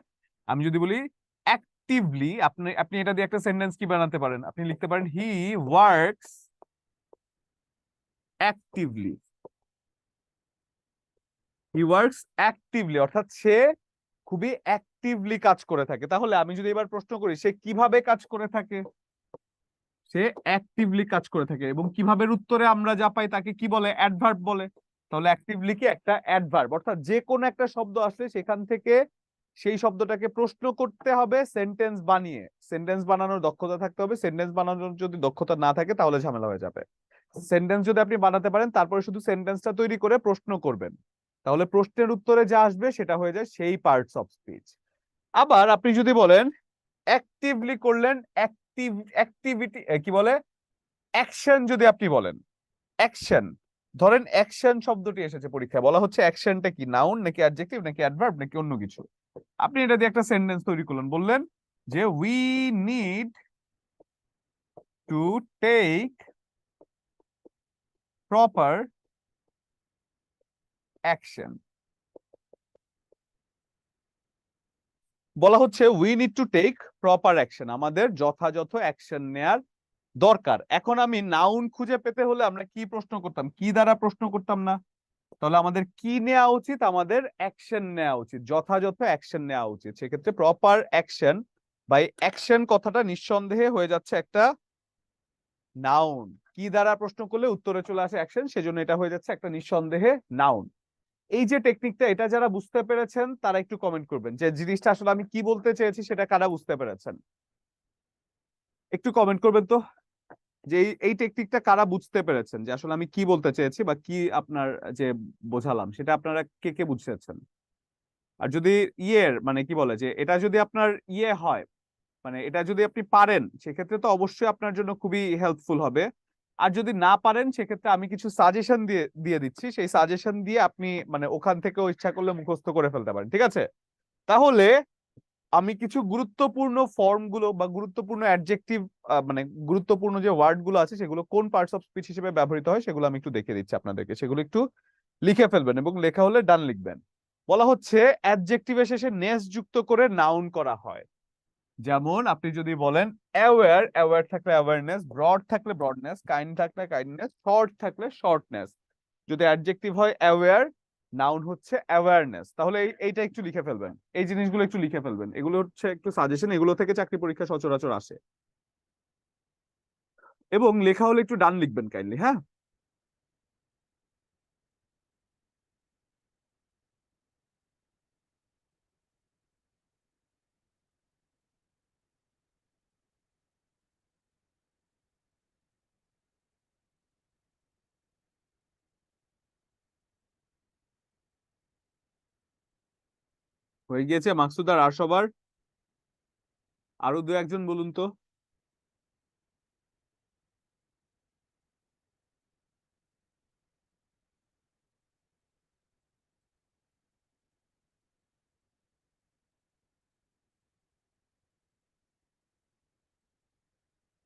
আমি যদি বলি অ্যাক্টিভলি, আপনি এটা দিয়ে একটা সেন্টেন্স কি বানাতে পারেন, আপনি লিখতে পারেন he works actively. He works actively, অর্থাৎ সে খুবই অ্যাক্টিভলি কাজ করে থাকে। তাহলে আমি যদি এবার প্রশ্ন করি সে কিভাবে কাজ করে থাকে, সে অ্যাক্টিভলি কাজ করে থাকে, এবং কিভাবে উত্তরে আমরা যা পাই তাকে কি বলে, অ্যাডভার্ব বলে। তাহলে অ্যাক্টিভলি কি একটা অ্যাডভার্ব, অর্থাৎ যে কোনো একটা শব্দ আসলে সেখান থেকে সেই শব্দটাকে প্রশ্ন করতে হবে সেন্টেন্স বানিয়ে। সেন্টেন্স বানানোর দক্ষতা থাকতে হবে, সেন্টেন্স বানানোর যদি দক্ষতা না থাকে তাহলে ঝামেলা হয়ে যাবে। সেন্টেন্স যদি আপনি বানাতে পারেন তারপরে শুধু সেন্টেন্সটা তৈরি করে প্রশ্ন করবেন, তাহলে প্রশ্নের উত্তরে যা আসবে সেটা হয়ে যায় সেই পার্টস অফ স্পিচ। আবার আপনি যদি বলেন অ্যাক্টিভলি করলেন, অ্যাক্টিভিটি কি বলে, অ্যাকশন যদি আপনি বলেন, অ্যাকশন, ধরেন অ্যাকশন শব্দটি এসেছে পরীক্ষায়, বলা হচ্ছে অ্যাকশনটা কি, নাউন নাকি অ্যাডজেক্টিভ নাকি অ্যাডভার্ব নাকি অন্য কিছু। আপনি এটা দিয়ে একটা সেন্টেন্স তৈরি করলেন, বললেন যে we need to take proper action. বলা হচ্ছে we need to take proper action, আমাদের যথাযথ অ্যাকশন নেয়ার দরকার। এখন আমি নাউন খুঁজে পেতে হলে আমরা কি প্রশ্ন করতাম, কি দ্বারা প্রশ্ন করতাম না? তাহলে আমাদের কি নেওয়া উচিত, আমাদের অ্যাকশন নেওয়া উচিত, যথাযথ অ্যাকশন নেওয়া উচিত। সেক্ষেত্রে প্রপার অ্যাকশন বাই অ্যাকশন কথাটা নিঃসন্দেহে হয়ে যাচ্ছে একটা নাউন। কি দ্বারা প্রশ্ন করলে উত্তরে চলে আসে অ্যাকশন, সেজন্য এটা হয়ে যাচ্ছে একটা নিঃসন্দেহে নাউন। এই যে টেকনিকটা, এটা যারা বুঝতে পেরেছেন তারা একটু কমেন্ট করবেন যে জিনিসটা আসলে আমি কি বলতে চেয়েছি সেটা কারা বুঝতে পেরেছেন, একটু কমেন্ট করবেন তো যে এই টেকনিকটা কারা বুঝতে পেরেছেন, যে আসলে আমি কি বলতে চেয়েছি বা কি আপনার যে বোঝালাম সেটা আপনারা কে কে বুঝেছেন। আর যদি ইয়ের মানে কি বলে যে এটা যদি আপনার ইয়ে হয়, মানে এটা যদি আপনি পারেন সেক্ষেত্রে তো অবশ্যই আপনার জন্য খুবই হেল্পফুল হবে। আর যদি না পারেন সেক্ষেত্রে আমি কিছু সাজেশন দিয়ে দিয়ে দিচ্ছি, সেই সাজেশন দিয়ে আপনি মানে ওখান থেকেও ইচ্ছা করলে মুখস্থ করে ফেলতে পারেন, ঠিক আছে? তাহলে আমি কিছু গুরুত্বপূর্ণ ফর্ম গুলো বা গুরুত্বপূর্ণ অ্যাডজেক্টিভ, মানে গুরুত্বপূর্ণ যে ওয়ার্ড গুলো আছে সেগুলো কোন পার্টস অফ স্পিচ হিসেবে ব্যবহৃত হয় সেগুলো আমি একটু দেখিয়ে দিচ্ছি আপনাদেরকে, সেগুলো একটু লিখে ফেলবেন এবং লেখা হলে ডান লিখবেন। বলা হচ্ছে অ্যাডজেক্টিভের শেষে নেস যুক্ত করে নাউন করা হয়। যেমন আপনি যদি বলেন অ্যাওয়্যার, অ্যাওয়্যার থাকলে অ্যাওয়ারনেস, ব্রড থাকলে ব্রডনেস, কাইন্ড থাকলে কাইন্ডনেস, শর্ট থাকলে শর্টনেস। যদি অ্যাডজেক্টিভ হয় অ্যাওয়্যার, নাউন হচ্ছে অ্যাওয়ারনেস। তাহলে এইটা একটু লিখে ফেলবেন, এই জিনিসগুলো একটু লিখে ফেলবেন, এগুলো হচ্ছে একটু সাজেশন, এগুলো থেকে চাকরি পরীক্ষা সচরাচর আসে। এবং লেখা হলে একটু ডান লিখবেন কাইন্ডলি, হ্যাঁ। হয়ে গিয়েছে মাকসুদার আর সবার? আরো দু একজন বলুন তো।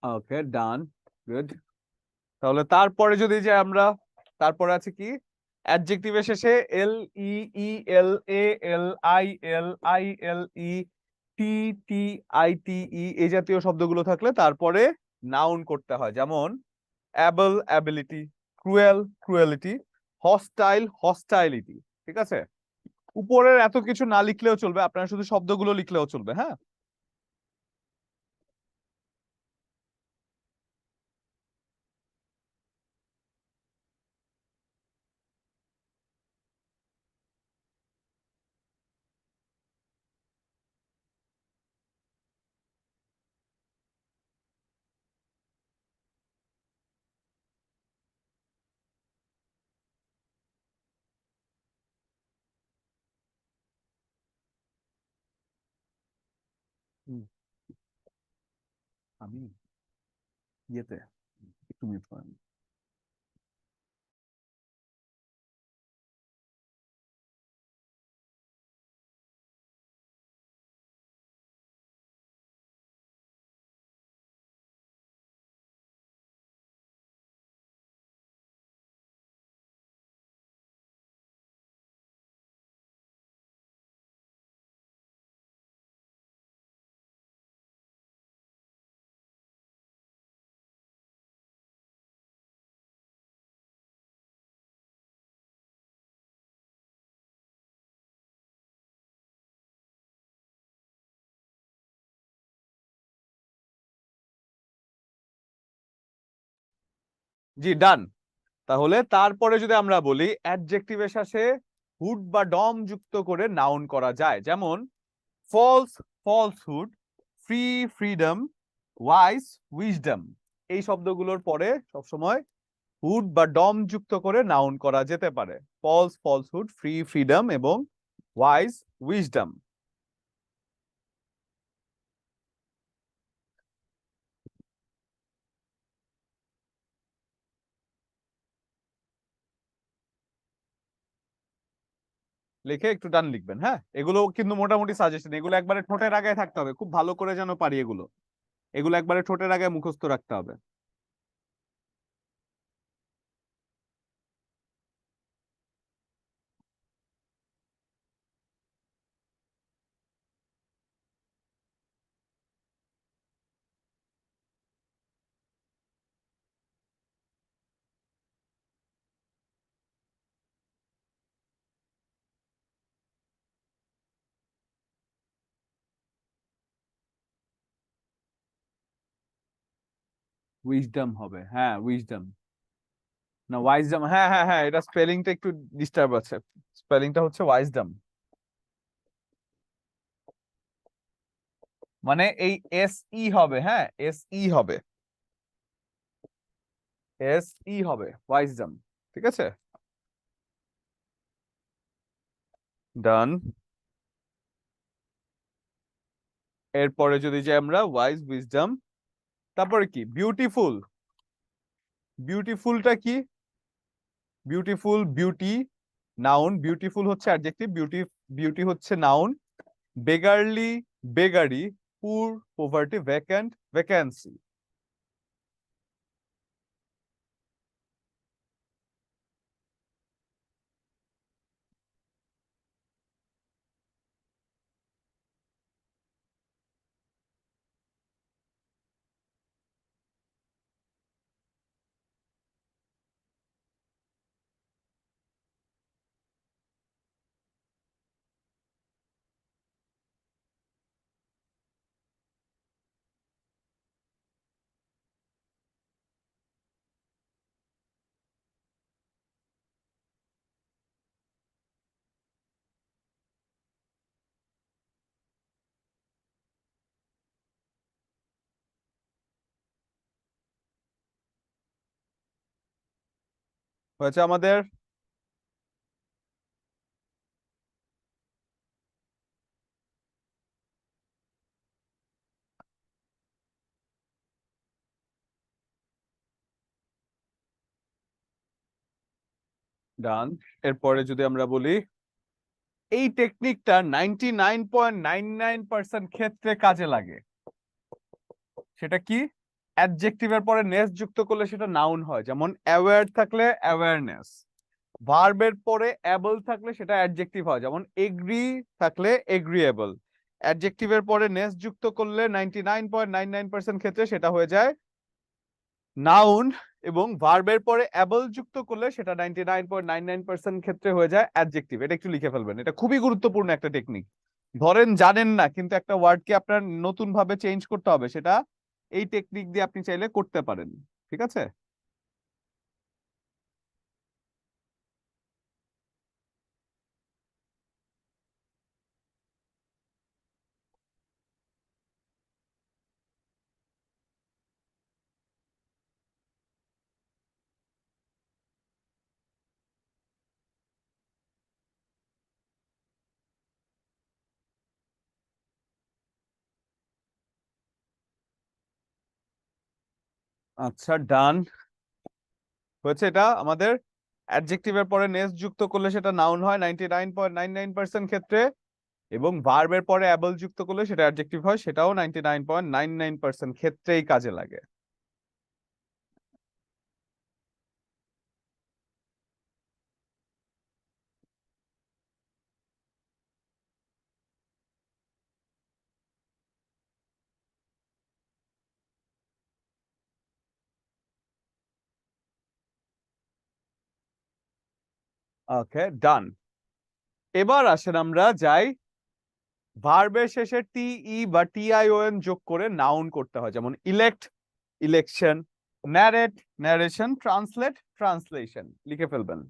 ওকে, ডান, গুড। তাহলে তারপরে যদি যে আমরা, তারপরে আছে কি, অ্যাডজেক্টিভের শেষে L E E L A L I L I L E T T I T E এই জাতীয় শব্দগুলো থাকলে তারপরে নাউন করতে হয়। যেমন able, ability, cruel, cruelty, hostile, hostility. ঠিক আছে? উপরের এত কিছু না লিখলেও চলবে, আপনারা শুধু শব্দগুলো লিখলেও চলবে, হ্যাঁ। হুম, আমি ইয়েতে একটু মিউট করেন। জি ডান। তাহলে তারপরে যদি আমরা বলি অ্যাডজেক্টিভের সাথে হুড বা ডম যুক্ত করে নাউন করা যায়, যেমন false falsehood, free freedom, wise wisdom. এই শব্দগুলোর পরে সবসময় হুড বা ডম যুক্ত করে নাউন করা যেতে পারে। ফলস ফলসহুড, ফ্রি ফ্রিডম এবং ওয়াইজ উইজডম। লিখে একটু ডান লিখবেন। হ্যাঁ, এগুলো কিন্তু মোটামুটি সাজেশন, এগুলো একবারে ঠোঁটের আগায় থাকতে হবে, খুব ভালো করে যেন পারি এগুলো। এগুলো একবারে ঠোঁটের আগায় মুখস্থ রাখতে হবে। উইজডম হবে, হ্যাঁ উইজডম না ওয়াইজডম। হ্যাঁ হ্যাঁ হ্যাঁ, এটা স্পেলিংটা একটু ডিস্টার্ব আছে, স্পেলিংটা হচ্ছে ওয়াইজডম। মানে এই এস ই হবে, হ্যাঁ এস ই হবে, এস ই হবে ওয়াইজডম। ঠিক আছে, ডান। এরপরে যদি যে আমরা ওয়াইজ উইজডম, তারপরে কি বিউটিফুল। বিউটিফুলটা কি? বিউটিফুল, বিউটি নাউন, বিউটিফুল হচ্ছে অ্যাডজেক্টিভ, বিউটি বিউটি হচ্ছে নাউন। বেগারলি বেগারি, পুর পোভার্টি, ভ্যাকান্ট ভ্যাকান্সি। হয়েছে আমাদের। ডান। এরপরে যদি আমরা বলি এই টেকনিকটা 99.99% ক্ষেত্রে কাজে লাগে, সেটা কি? অ্যাডজেক্টিভের পরে নেস যুক্ত করলে সেটা নাউন হয়, যেমন অ্যাওয়্যার থাকলে অ্যাওয়ারনেস, ভার্বের পরে অ্যাবল থাকলে সেটা অ্যাডজেক্টিভ হয়, যেমন এগ্রি থাকলে এগ্রিয়েবল। অ্যাডজেক্টিভের পরে নেস যুক্ত করলে 99.99% ক্ষেত্রে সেটা হয়ে যায় নাউন, এবং ভার্বের পরে অ্যাবল যুক্ত করলে সেটা 99.99% ক্ষেত্রে হয়ে যায় অ্যাডজেক্টিভ। এটা একটু লিখে ফেলবেন, এটা খুবই গুরুত্বপূর্ণ একটা টেকনিক। ধরেন জানেন না, কিন্তু একটা ওয়ার্ডকে আপনার নতুন ভাবে চেঞ্জ করতে হবে, সেটা এই টেকনিক দিয়ে আপনি চাইলে করতে পারেন। ঠিক আছে, আচ্ছা ডান। হয়েছে এটা আমাদের অ্যাডজেক্টিভের পরে নেস যুক্ত করলে সেটা নাউন হয় 99.99% ক্ষেত্রে, এবং ভার্বের পরে অ্যাবল যুক্ত করলে সেটা অ্যাডজেক্টিভ হয়, সেটাও 99.99% ক্ষেত্রেই কাজে লাগে। ওকে ডান। এবার আসেন আমরা যাই ভার্বের শেষে টি ই বা টিআইওএন যোগ করে নাউন করতে হয়, যেমন elect election, narrate, narration, translate, translation লিখে ফেলবেন।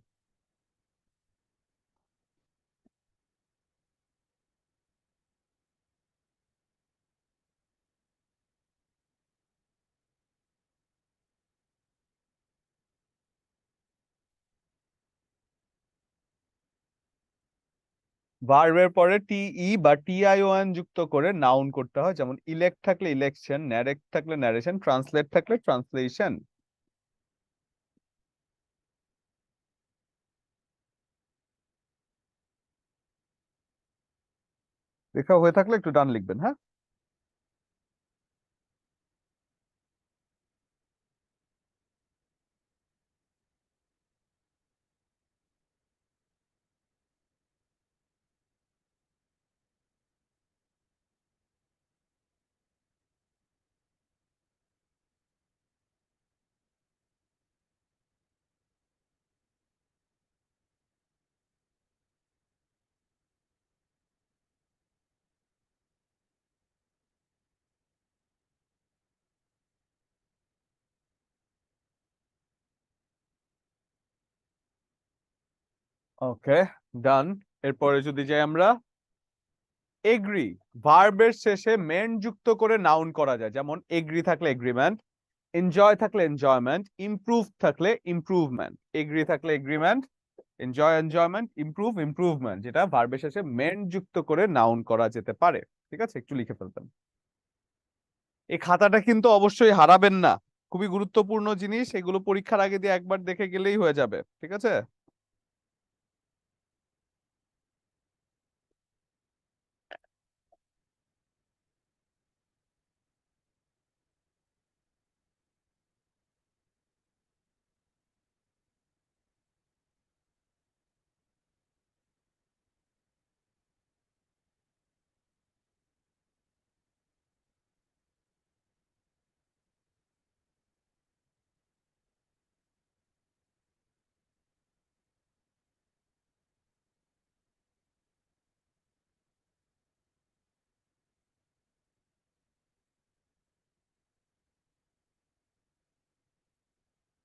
ভার্বের পরে টিই বা টিআইওএন যুক্ত করে নাউন করতে হয়, যেমন ইলেক্ট থাকলে ইলেকশন, ন্যারেট থাকলে ন্যারেশন, ট্রান্সলেট থাকলে ট্রান্সলেশন। লেখা হয়ে থাকলে একটু ডান লিখবেন, হ্যাঁ। ওকে, ডান। এরপরে যদি যাই আমরা, এগ্রি ভার্বের শেষে মেন যুক্ত করে নাউন করা যায়, যেমন এগ্রি থাকলে এগ্রিমেন্ট, এনজয় থাকলে এনজয়মেন্ট, ইমপ্রুভ থাকলে ইমপ্রুভমেন্ট। এগ্রি থাকলে agreement, enjoy enjoyment, improve improvement, যেটা ভার্বের শেষে মেন যুক্ত করে নাউন করা যেতে পারে। ঠিক আছে, একটু লিখে ফেলবেন। এই খাতাটা কিন্তু অবশ্যই হারাবেন না, খুবই গুরুত্বপূর্ণ জিনিস, এগুলো পরীক্ষার আগে দিয়ে একবার দেখে গেলেই হয়ে যাবে। ঠিক আছে।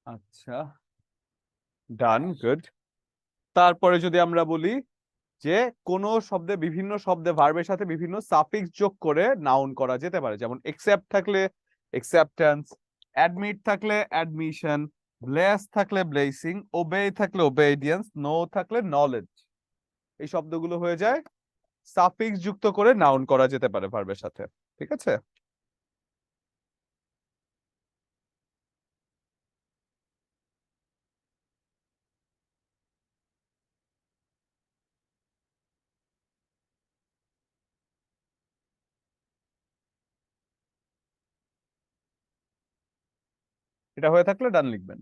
আচ্ছা, ডান, গুড। তারপরে যদি আমরা বলি যে কোন শব্দে, বিভিন্ন শব্দে ভার্বের সাথে বিভিন্ন সাফিক্স যোগ করে নাউন করা যেতে পারে, যেমন একসেপ্ট থাকলে একসেপ্টেন্স, অ্যাডমিট থাকলে অ্যাডমিশন, ব্লেস থাকলে ব্লেসিং, ওবে থাকলে ওবেডিয়েন্স, নো থাকলে নলেজ। এই শব্দগুলো হয়ে যায় সাফিক্স যুক্ত করে নাউন করা যেতে পারে ভার্বের সাথে। ঠিক আছে। এটা হয়ে থাকলে ডান লিখবেন।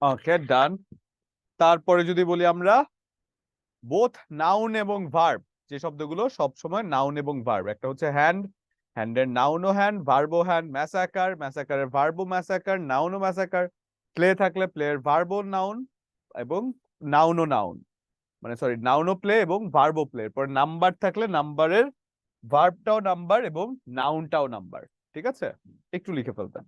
ওকে, ডান। তারপরে যদি বলি আমরা বোথ নাউন এবং ভার্ব, যে শব্দগুলো সব সময় নাউন এবং ভার্ব, একটা হচ্ছে হ্যান্ড, হ্যান্ডের নাউনও হ্যান্ড, ভার্বও হ্যান্ড, ম্যাসাকার, ম্যাসাকারের ভার্বও ম্যাসাকার, নাউনও ম্যাসাকার, প্লে থাকলে প্লের ভার্বও নাউন এবং নাউনও নাউন, মানে সরি, নাউনও প্লে এবং ভার্বও প্লে। এরপর নাম্বার থাকলে নাম্বারের ভার্বটাও নাম্বার এবং নাউনটাও নাম্বার। ঠিক আছে, একটু লিখে ফেলবেন।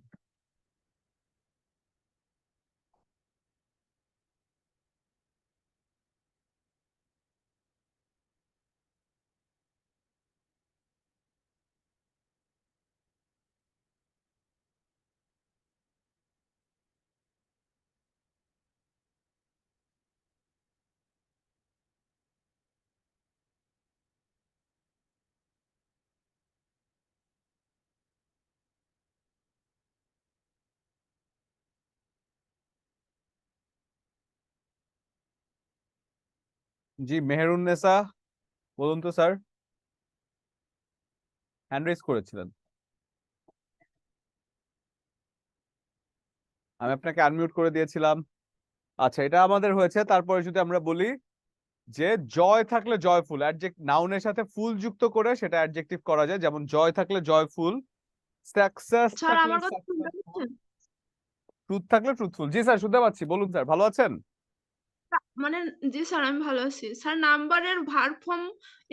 জি, মেহেরুন্নেসা বলুন তো স্যার, হ্যান্ড রেজ করেছিলেন। আমি আপনাকে আনমিউট করে দিয়েছিলাম। আচ্ছা, এটা আমাদের হয়েছে। তারপরে যদি আমরা বলি যে জয় থাকলে জয়ফুল, অ্যাডজেক্ট নাউনের সাথে ফুল যুক্ত করে সেটা অ্যাডজেক্টিভ করা যায়, যেমন জয় থাকলে জয়ফুল, সাকসেস স্যার থাকলে আমার কথা শুনতে সাকসেসফুল, পাচ্ছেন? ট্রুথ থাকলে ট্রুথফুল। জি স্যার, শুনতে পাচ্ছি, বলুন স্যার, ভালো আছেন? মানে জি স্যার, আমি ভালো আছি স্যার। নাম্বারের ভার্ব ফর্ম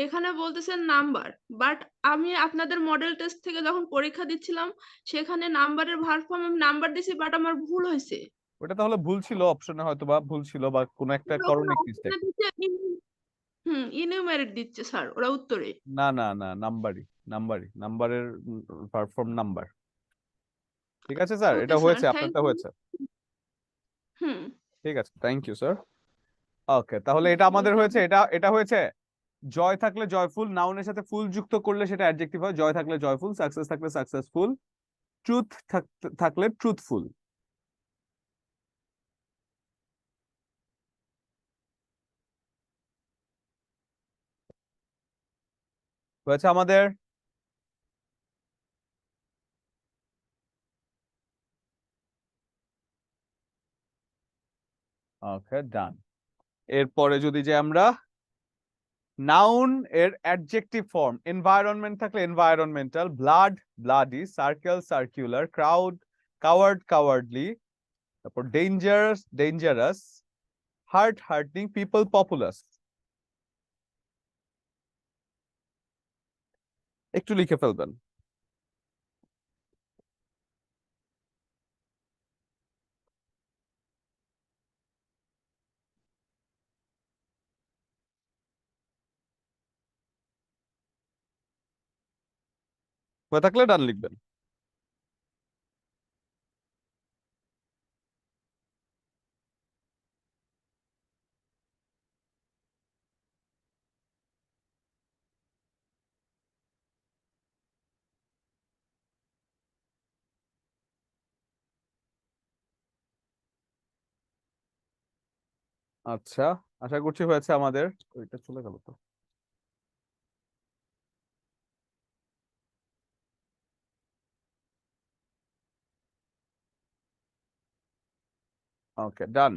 এখানে বলতেছেন নাম্বার, বাট আমি আপনাদের মডেল টেস্ট থেকে যখন পরীক্ষা দিচ্ছিলাম সেখানে নাম্বারের ভার্ব ফর্ম আমি নাম্বার দিছি, বাট আমার ভুল হয়েছে। ওটা তাহলে ভুল ছিল, অপশনে হয়তো বা ভুল ছিল, বা কোনো একটা ওখানে করণিক মিস্টেক। অপশনে দিচ্ছে ইনিউমেরেট দিচ্ছে স্যার ওরা উত্তরে। না না না, নাম্বারের পারফর্ম নাম্বার। ঠিক আছে স্যার, ওকে এটা স্যার, হয়েছে, থ্যাংক আপনারটা ইউ। হয়েছে। হুম। ঠিক আছে, থ্যাংক ইউ স্যার। ওকে, তাহলে এটা আমাদের ওয়েলকাম। হয়েছে, এটা হয়েছে। জয় থাকলে জয়ফুল, নাউনের সাথে ফুল যুক্ত করলে সেটা অ্যাডজেক্টিভ হয়, জয় থাকলে জয়ফুল, সাকসেস থাকলে সাকসেসফুল, ট্রুথ থাকলে ট্রুথফুল। হয়েছে আমাদের। ওকে, ডান। এরপরে যদি যে আমরা নাউন এর অ্যাডজেক্টিভ ফর্ম, এনভায়রনমেন্ট থাকলে environmental, blood bloody, circle circular, crowd coward cowardly, তারপর dangerous dangerous, hurt hurting, people populous. একটু লিখে ফেলবেন। হয়ে থাকলে ডান লিখবেন। আচ্ছা, আশা করছি হয়েছে আমাদের। ওইটা চলে গেল তো। ওকে, ডান।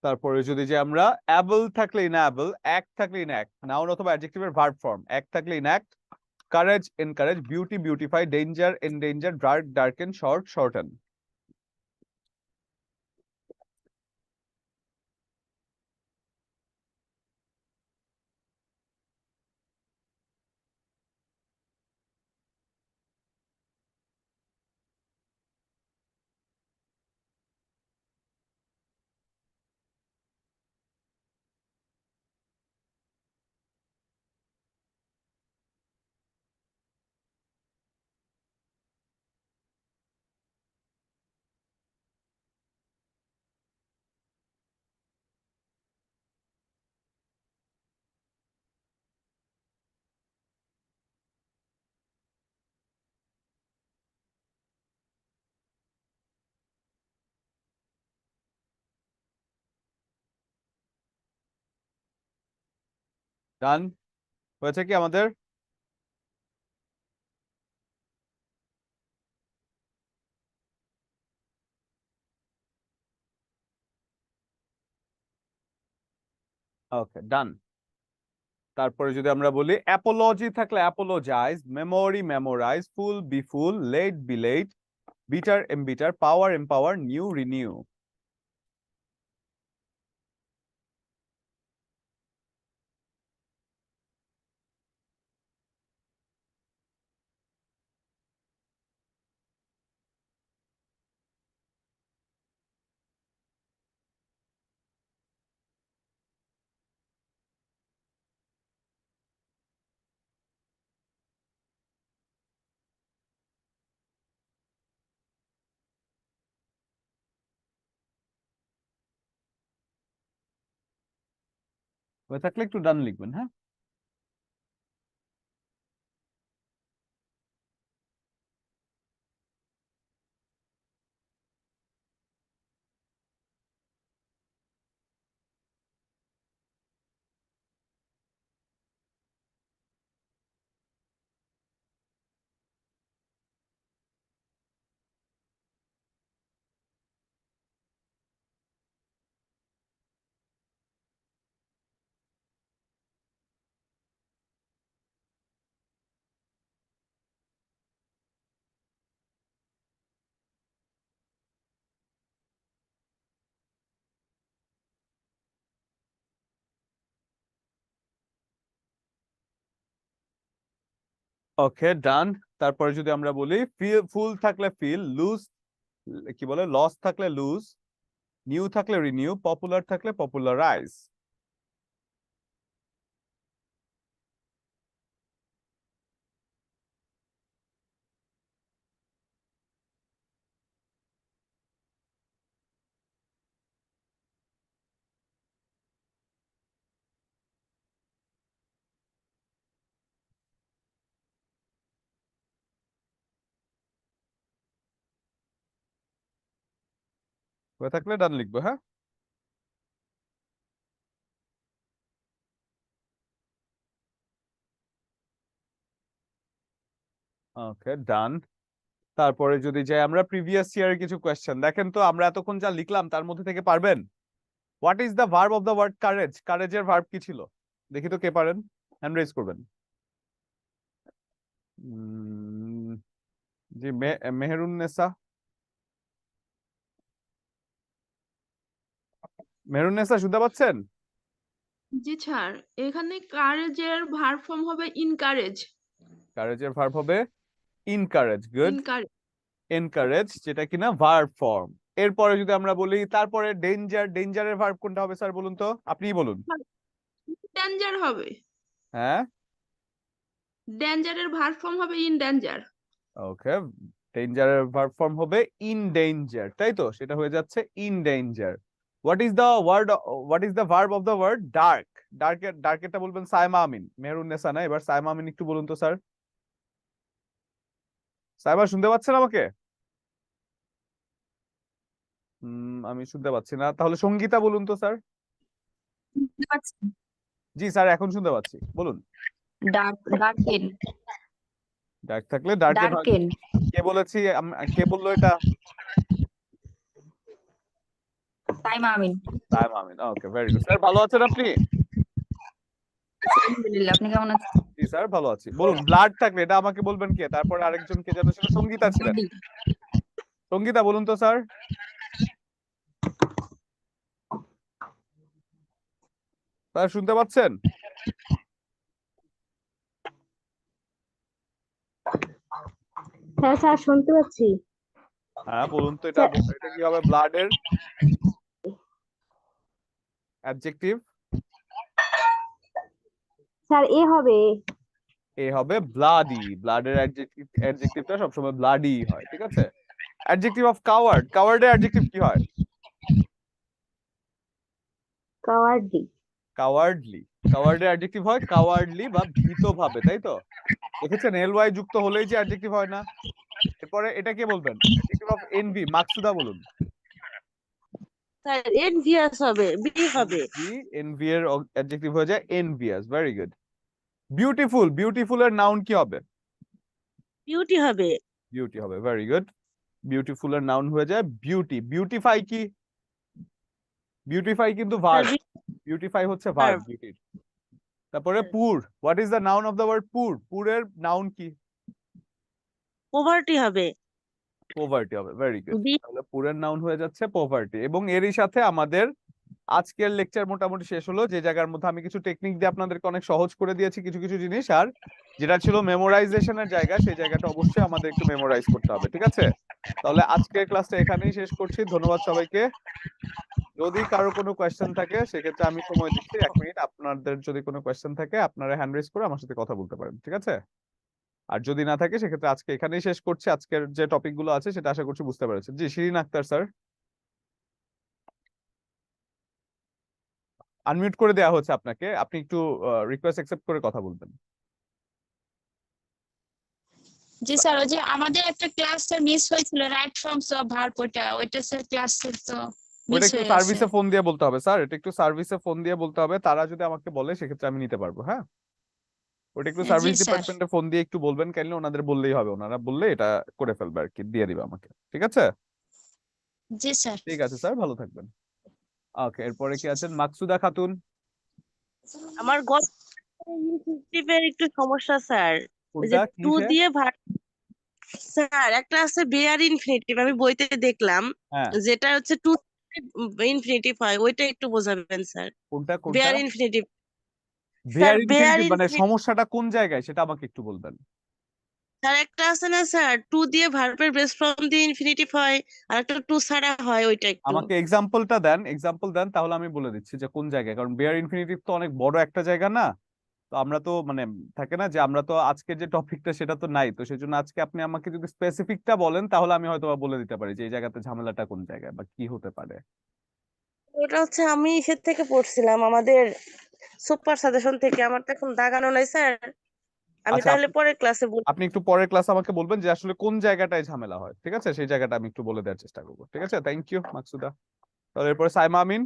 তারপরে যদি যে আমরা অ্যাবল থাকলে ইনঅ্যাবল, অ্যাক্ট থাকলে ইনঅ্যাক্ট, নাউন অথবা অ্যাডজেক্টিভের ভার্ব ফর্ম, অ্যাক্ট থাকলে enact, courage encourage, beauty beautify, danger endanger, dark darken, short shorten. Done. হয়েছে কি আমাদের? ওকে, ডান। তারপরে যদি আমরা বলি অ্যাপোলজি থাকলে apologise, memory memorise, fool befool, late belate, bitter embitter, power empower, new renew. হয়ে থাকলে একটু ডান লিখবেন, হ্যাঁ। ওকে ডান। তারপরে যদি আমরা বলি ফুল থাকলে ফিল, লুজ কি বলে, লস থাকলে লুজ, নিউ থাকলে রিনিউ, পপুলার থাকলে পপুলারাইজ। হয়ে থাকলে ডান লিখবো, হ্যাঁ। ওকে ডান। তারপরে যদি যাই আমরা প্রিভিয়াস ইয়ারের কিছু কোয়েশ্চেন, দেখেন তো আমরা এতক্ষণ যা লিখলাম তার মধ্যে থেকে পারবেন? What is the verb of the word courage? কারেজের ভার্ব কি ছিল? দেখি তো কে পারেন, হ্যান্ড রেজ করবেন। জি মেহেরুন্নেসা, মেহেরুন্নেসা শুনতে পাচ্ছেন? জি স্যার, এখানে কারেজের ভার্ব ফর্ম হবে ইনকারেজ। কারেজের ভার্ব হবে ইনকারেজ, গুড। ইনকারেজ। এনকারেজ যেটা কিনা ভার্ব ফর্ম। এরপরে যদি আমরা বলি তারপরে ডেঞ্জার, ডেঞ্জারের ভার্ব কোনটা হবে স্যার বলুন তো, আপনিই বলুন। ডেঞ্জার হবে। হ্যাঁ ডেঞ্জারের ভার্ব ফর্ম হবে ইন ডেঞ্জার। ওকে, ডেঞ্জারের ভার্ব ফর্ম হবে ইন ডেঞ্জার, তাই তো? সেটা হয়ে যাচ্ছে endanger. What is the word, what is the verb of the word dark? ডার্কের, ডার্কেরটা বলবেন সাইমা আমিন, মেহেরুন্নেসা না। এবার সাইমা আমিন একটু বলুন তো স্যার। সাইমা শুনতে পাচ্ছেন আমাকে? আমি শুনতে পাচ্ছি না, তাহলে সঙ্গীতা বলুন তো স্যার। জি স্যার এখন শুনতে পাচ্ছি, বলুন। ডার্কেন। ডার্ক থাকলে ডার্কেন হয়। ডার্কেন। কে বলেছি, কে বললো এটা? সাইমা আমিন। সাইমা আমিন, ওকে ভেরি গুড। স্যার ভালো আছেন আপনি? আলহামদুলিল্লাহ, আপনি কেমন আছেন? জি স্যার ভালো আছি। বলুন ব্লাড থাকলে এটা আমাকে বলবেন কে, তারপর আরেকজন কে যেন, সেটা সঙ্গীতা ছিলেন। সঙ্গীতা বলুন তো স্যার। স্যার শুনতে পাচ্ছেন? হ্যাঁ স্যার শুনতে পাচ্ছি। হ্যাঁ বলুন তো, এটা এটা কি হবে ব্লাডের অ্যাডজেক্টিভ? স্যার এ হবে। এ হবে ব্লাডি। ব্লাডের অ্যাডজেক্টিভটা সবসময় ব্লাডি হয়, ঠিক আছে। অ্যাডজেক্টিভ অফ কাওয়ার্ড, কাওয়ার্ডের অ্যাডজেক্টিভ কি হয়? কাওয়ার্ডলি। কাওয়ার্ডলি। কাওয়ার্ডের অ্যাডজেক্টিভ হয় কাওয়ার্ডলি বা ভীতভাবে, তাই তো? দেখেছেন এল ওয়াই যুক্ত হলেই যে অ্যাডজেক্টিভ হয় না। এরপরে এটা কে বলবেন? অ্যাডজেক্টিভ অফ এনভি, মাকসুদা বলুন। স্যার এনভিয়াস হবে, বি হবে। এনভি এর অ্যাডজেক্টিভ হয়ে যায় envious, very good. Beautiful, beautiful এর নাউন কি হবে? বিউটি হবে। বিউটি হবে, ভেরি গুড। বিউটিফুল এর নাউন হয়ে যায় বিউটি। বিউটিফাই কি? বিউটিফাই কিন্তু ভার্ব, বিউটিফাই হচ্ছে ভার্ব বিউটির। তারপরে poor, what is the noun of the word poor? পুরের নাউন কি? পভার্টি হবে। পোভার্টি হবে, ভেরি গুড। বি। তাহলে পুরের নাউন হয়ে যাচ্ছে পোভার্টি। এবং এরই সাথে আমাদের আজকের লেকচার মোটামুটি শেষ হলো। যে জায়গার মধ্যে আমি কিছু টেকনিক দিয়ে আপনাদেরকে অনেক সহজ করে দিয়েছি কিছু কিছু জিনিস, আর যেটা ছিল মেমোরাইজেশনের জায়গা সেই জায়গাটা অবশ্যই আমাদের একটু মেমোরাইজ করতে হবে, ঠিক আছে? তাহলে আজকের ক্লাসটা এখানেই শেষ করছি। ধন্যবাদ সবাইকে। যদি কারো কোনো কোয়েশ্চেন থাকে সেক্ষেত্রে আমি সময় দিচ্ছি 1 মিনিট। আপনাদের যদি কোনো কোয়েশ্চেন থাকে আপনারা হ্যান্ড রেজ করে আমার সাথে কথা বলতে পারেন, ঠিক আছে? আর যদি না থাকে সেক্ষেত্রে আজকে এখানেই শেষ করছি। আজকের যে টপিক গুলো আছে সেটা আশা করছি বুঝতে পেরেছেন। জি শিরিন আক্তার স্যার, আনমিউট করে দেওয়া হচ্ছে আপনাকে, আপনি একটু রিকোয়েস্ট অ্যাকসেপ্ট করে কথা বলবেন। জি স্যার, ওই যে আমাদের একটা ক্লাসটা মিস হয়েছিল, রাইট ফর্মস অফ ভার্ব, ওইটা স্যার ক্লাসে তো ওটা মিস একটু হয়ে গেছে। সার্ভিসে ফোন দিয়ে বলতে হবে স্যার, এটা একটু সার্ভিসে ফোন দিয়ে বলতে হবে। তারা যদি আমাকে বলে সেক্ষেত্রে আমি নিতে পারবো, হ্যাঁ। ওটা একটু জি সার্ভিস স্যার। ডিপার্টমেন্টে ফোন দিয়ে একটু বলবেন কাইন্ডলি, ওনাদের বললেই হবে, ওনারা বললে এটা করে ফেলবে আর কি, দিয়ে দিবে আমাকে, ঠিক আছে? জি স্যার। ঠিক আছে স্যার, ভালো থাকবেন। ওকে, এরপরে কি আছেন? মাকসুদা খাতুন। আমার গল্প ইনফিনিটিভের একটু সমস্যা স্যার। ওই যে কোনটা টু কিসে? দিয়ে ভাগ। স্যার একটা আছে বেয়ার ইনফিনিটিভ, আমি বইতে দেখলাম হ্যাঁ যেটা হচ্ছে টু ইনফিনিটিভ হয়, ওইটা একটু বোঝাবেন স্যার। কোনটা কোনটা? Bare infinitive. Bare bare infinitive মানে ইনফিনিটিভ সমস্যাটা কোন জায়গায় সেটা আমাকে একটু বলবেন। স্যার একটা আছে না স্যার, টু দিয়ে ভার্বের বেস ফর্ম দিয়ে ইনফিনিটিভ হয়, আর একটা টু ছাড়া হয়, ওইটা একটু। আমাকে এক্সাম্পল দেন, তাহলে আমি বলে দিচ্ছি যে কোন জায়গায়, কারণ বেয়ার ইনফিনিটিভ তো অনেক বড় একটা জায়গা না। তো আমরা তো মানে থাকে না যে আমরা তো আজকে যে টপিকটা সেটা তো নাই, তো সেই জন্য আজকে আপনি আমাকে যদি স্পেসিফিকটা বলেন তাহলে আমি হয়তো বা বলে দিতে পারি যে এই জায়গাতে ঝামেলাটা কোন জায়গায় বা কি হতে পারে। ওটা হচ্ছে আমি ইসের থেকে পড়ছিলাম, আমাদের সুপার সাজেশন থেকে, আমার তো এখন দাগানো নাই স্যার, আমি আচ্ছা, তাহলে পরের ক্লাসে বলবো। আপনি একটু পরের ক্লাসে আমাকে বলবেন যে আসলে কোন জায়গাটায় ঝামেলা হয়, ঠিক আছে? সেই জায়গাটা আমি একটু বলে দেওয়ার চেষ্টা করবো, ঠিক আছে? থ্যাংক ইউ মাকসুদা। তাহলে এরপরে সাইমা আমিন।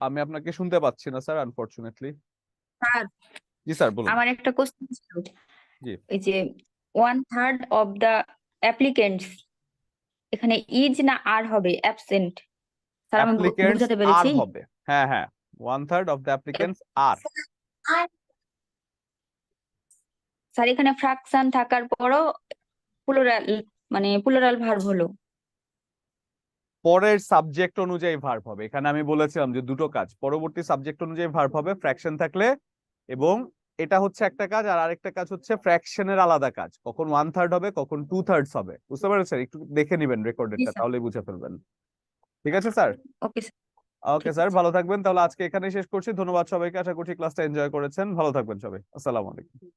আমি আপনাকে শুনতে পাচ্ছি না স্যার, আনফরচুনেটলি। স্যার, জি স্যার বলুন। আমার একটা কোশ্চেন ছিল। জি। এই যে 1/3 অফ দা অ্যাপ্লিকেন্টস, এখানে ইজ না আর হবে অ্যাবসেন্ট? স্যার আমি অ্যাপ্লিকেন্টস বুঝাতে আর পেরেছি? হবে, হ্যাঁ হ্যাঁ, 1/3 of the applicants R. Sir এখানে ফ্র্যাকশন থাকার পরও প্লুরাল, মানে প্লুরাল ভার্ব হলো। পরের সাবজেক্ট অনুযায়ী ভার্ব হবে। এখানে আমি বলেছিলাম যে দুটো কাজ, পরবর্তী সাবজেক্ট অনুযায়ী ভার্ব হবে ফ্র্যাকশন থাকলে, এবং এটা হচ্ছে একটা কাজ, আর আরেকটা কাজ হচ্ছে ফ্র্যাকশনের আলাদা কাজ, কখন 1/3 হবে কখন 2/3 হবে, বুঝতে পারছেন? একটু দেখে নিবেন জি রেকর্ডেডটা, স্যার। তাহলে বুঝে ফেলবেন। ঠিক আছে স্যার? ওকে স্যার, ওকে ঠিক স্যার, আছে। ভালো থাকবেন। তাহলে আজকে এখানেই শেষ করছি। ধন্যবাদ সবাইকে, আশা করছি ক্লাসটা এনজয় করেছেন। ভালো থাকবেন সবাই। আসসালামু আলাইকুম।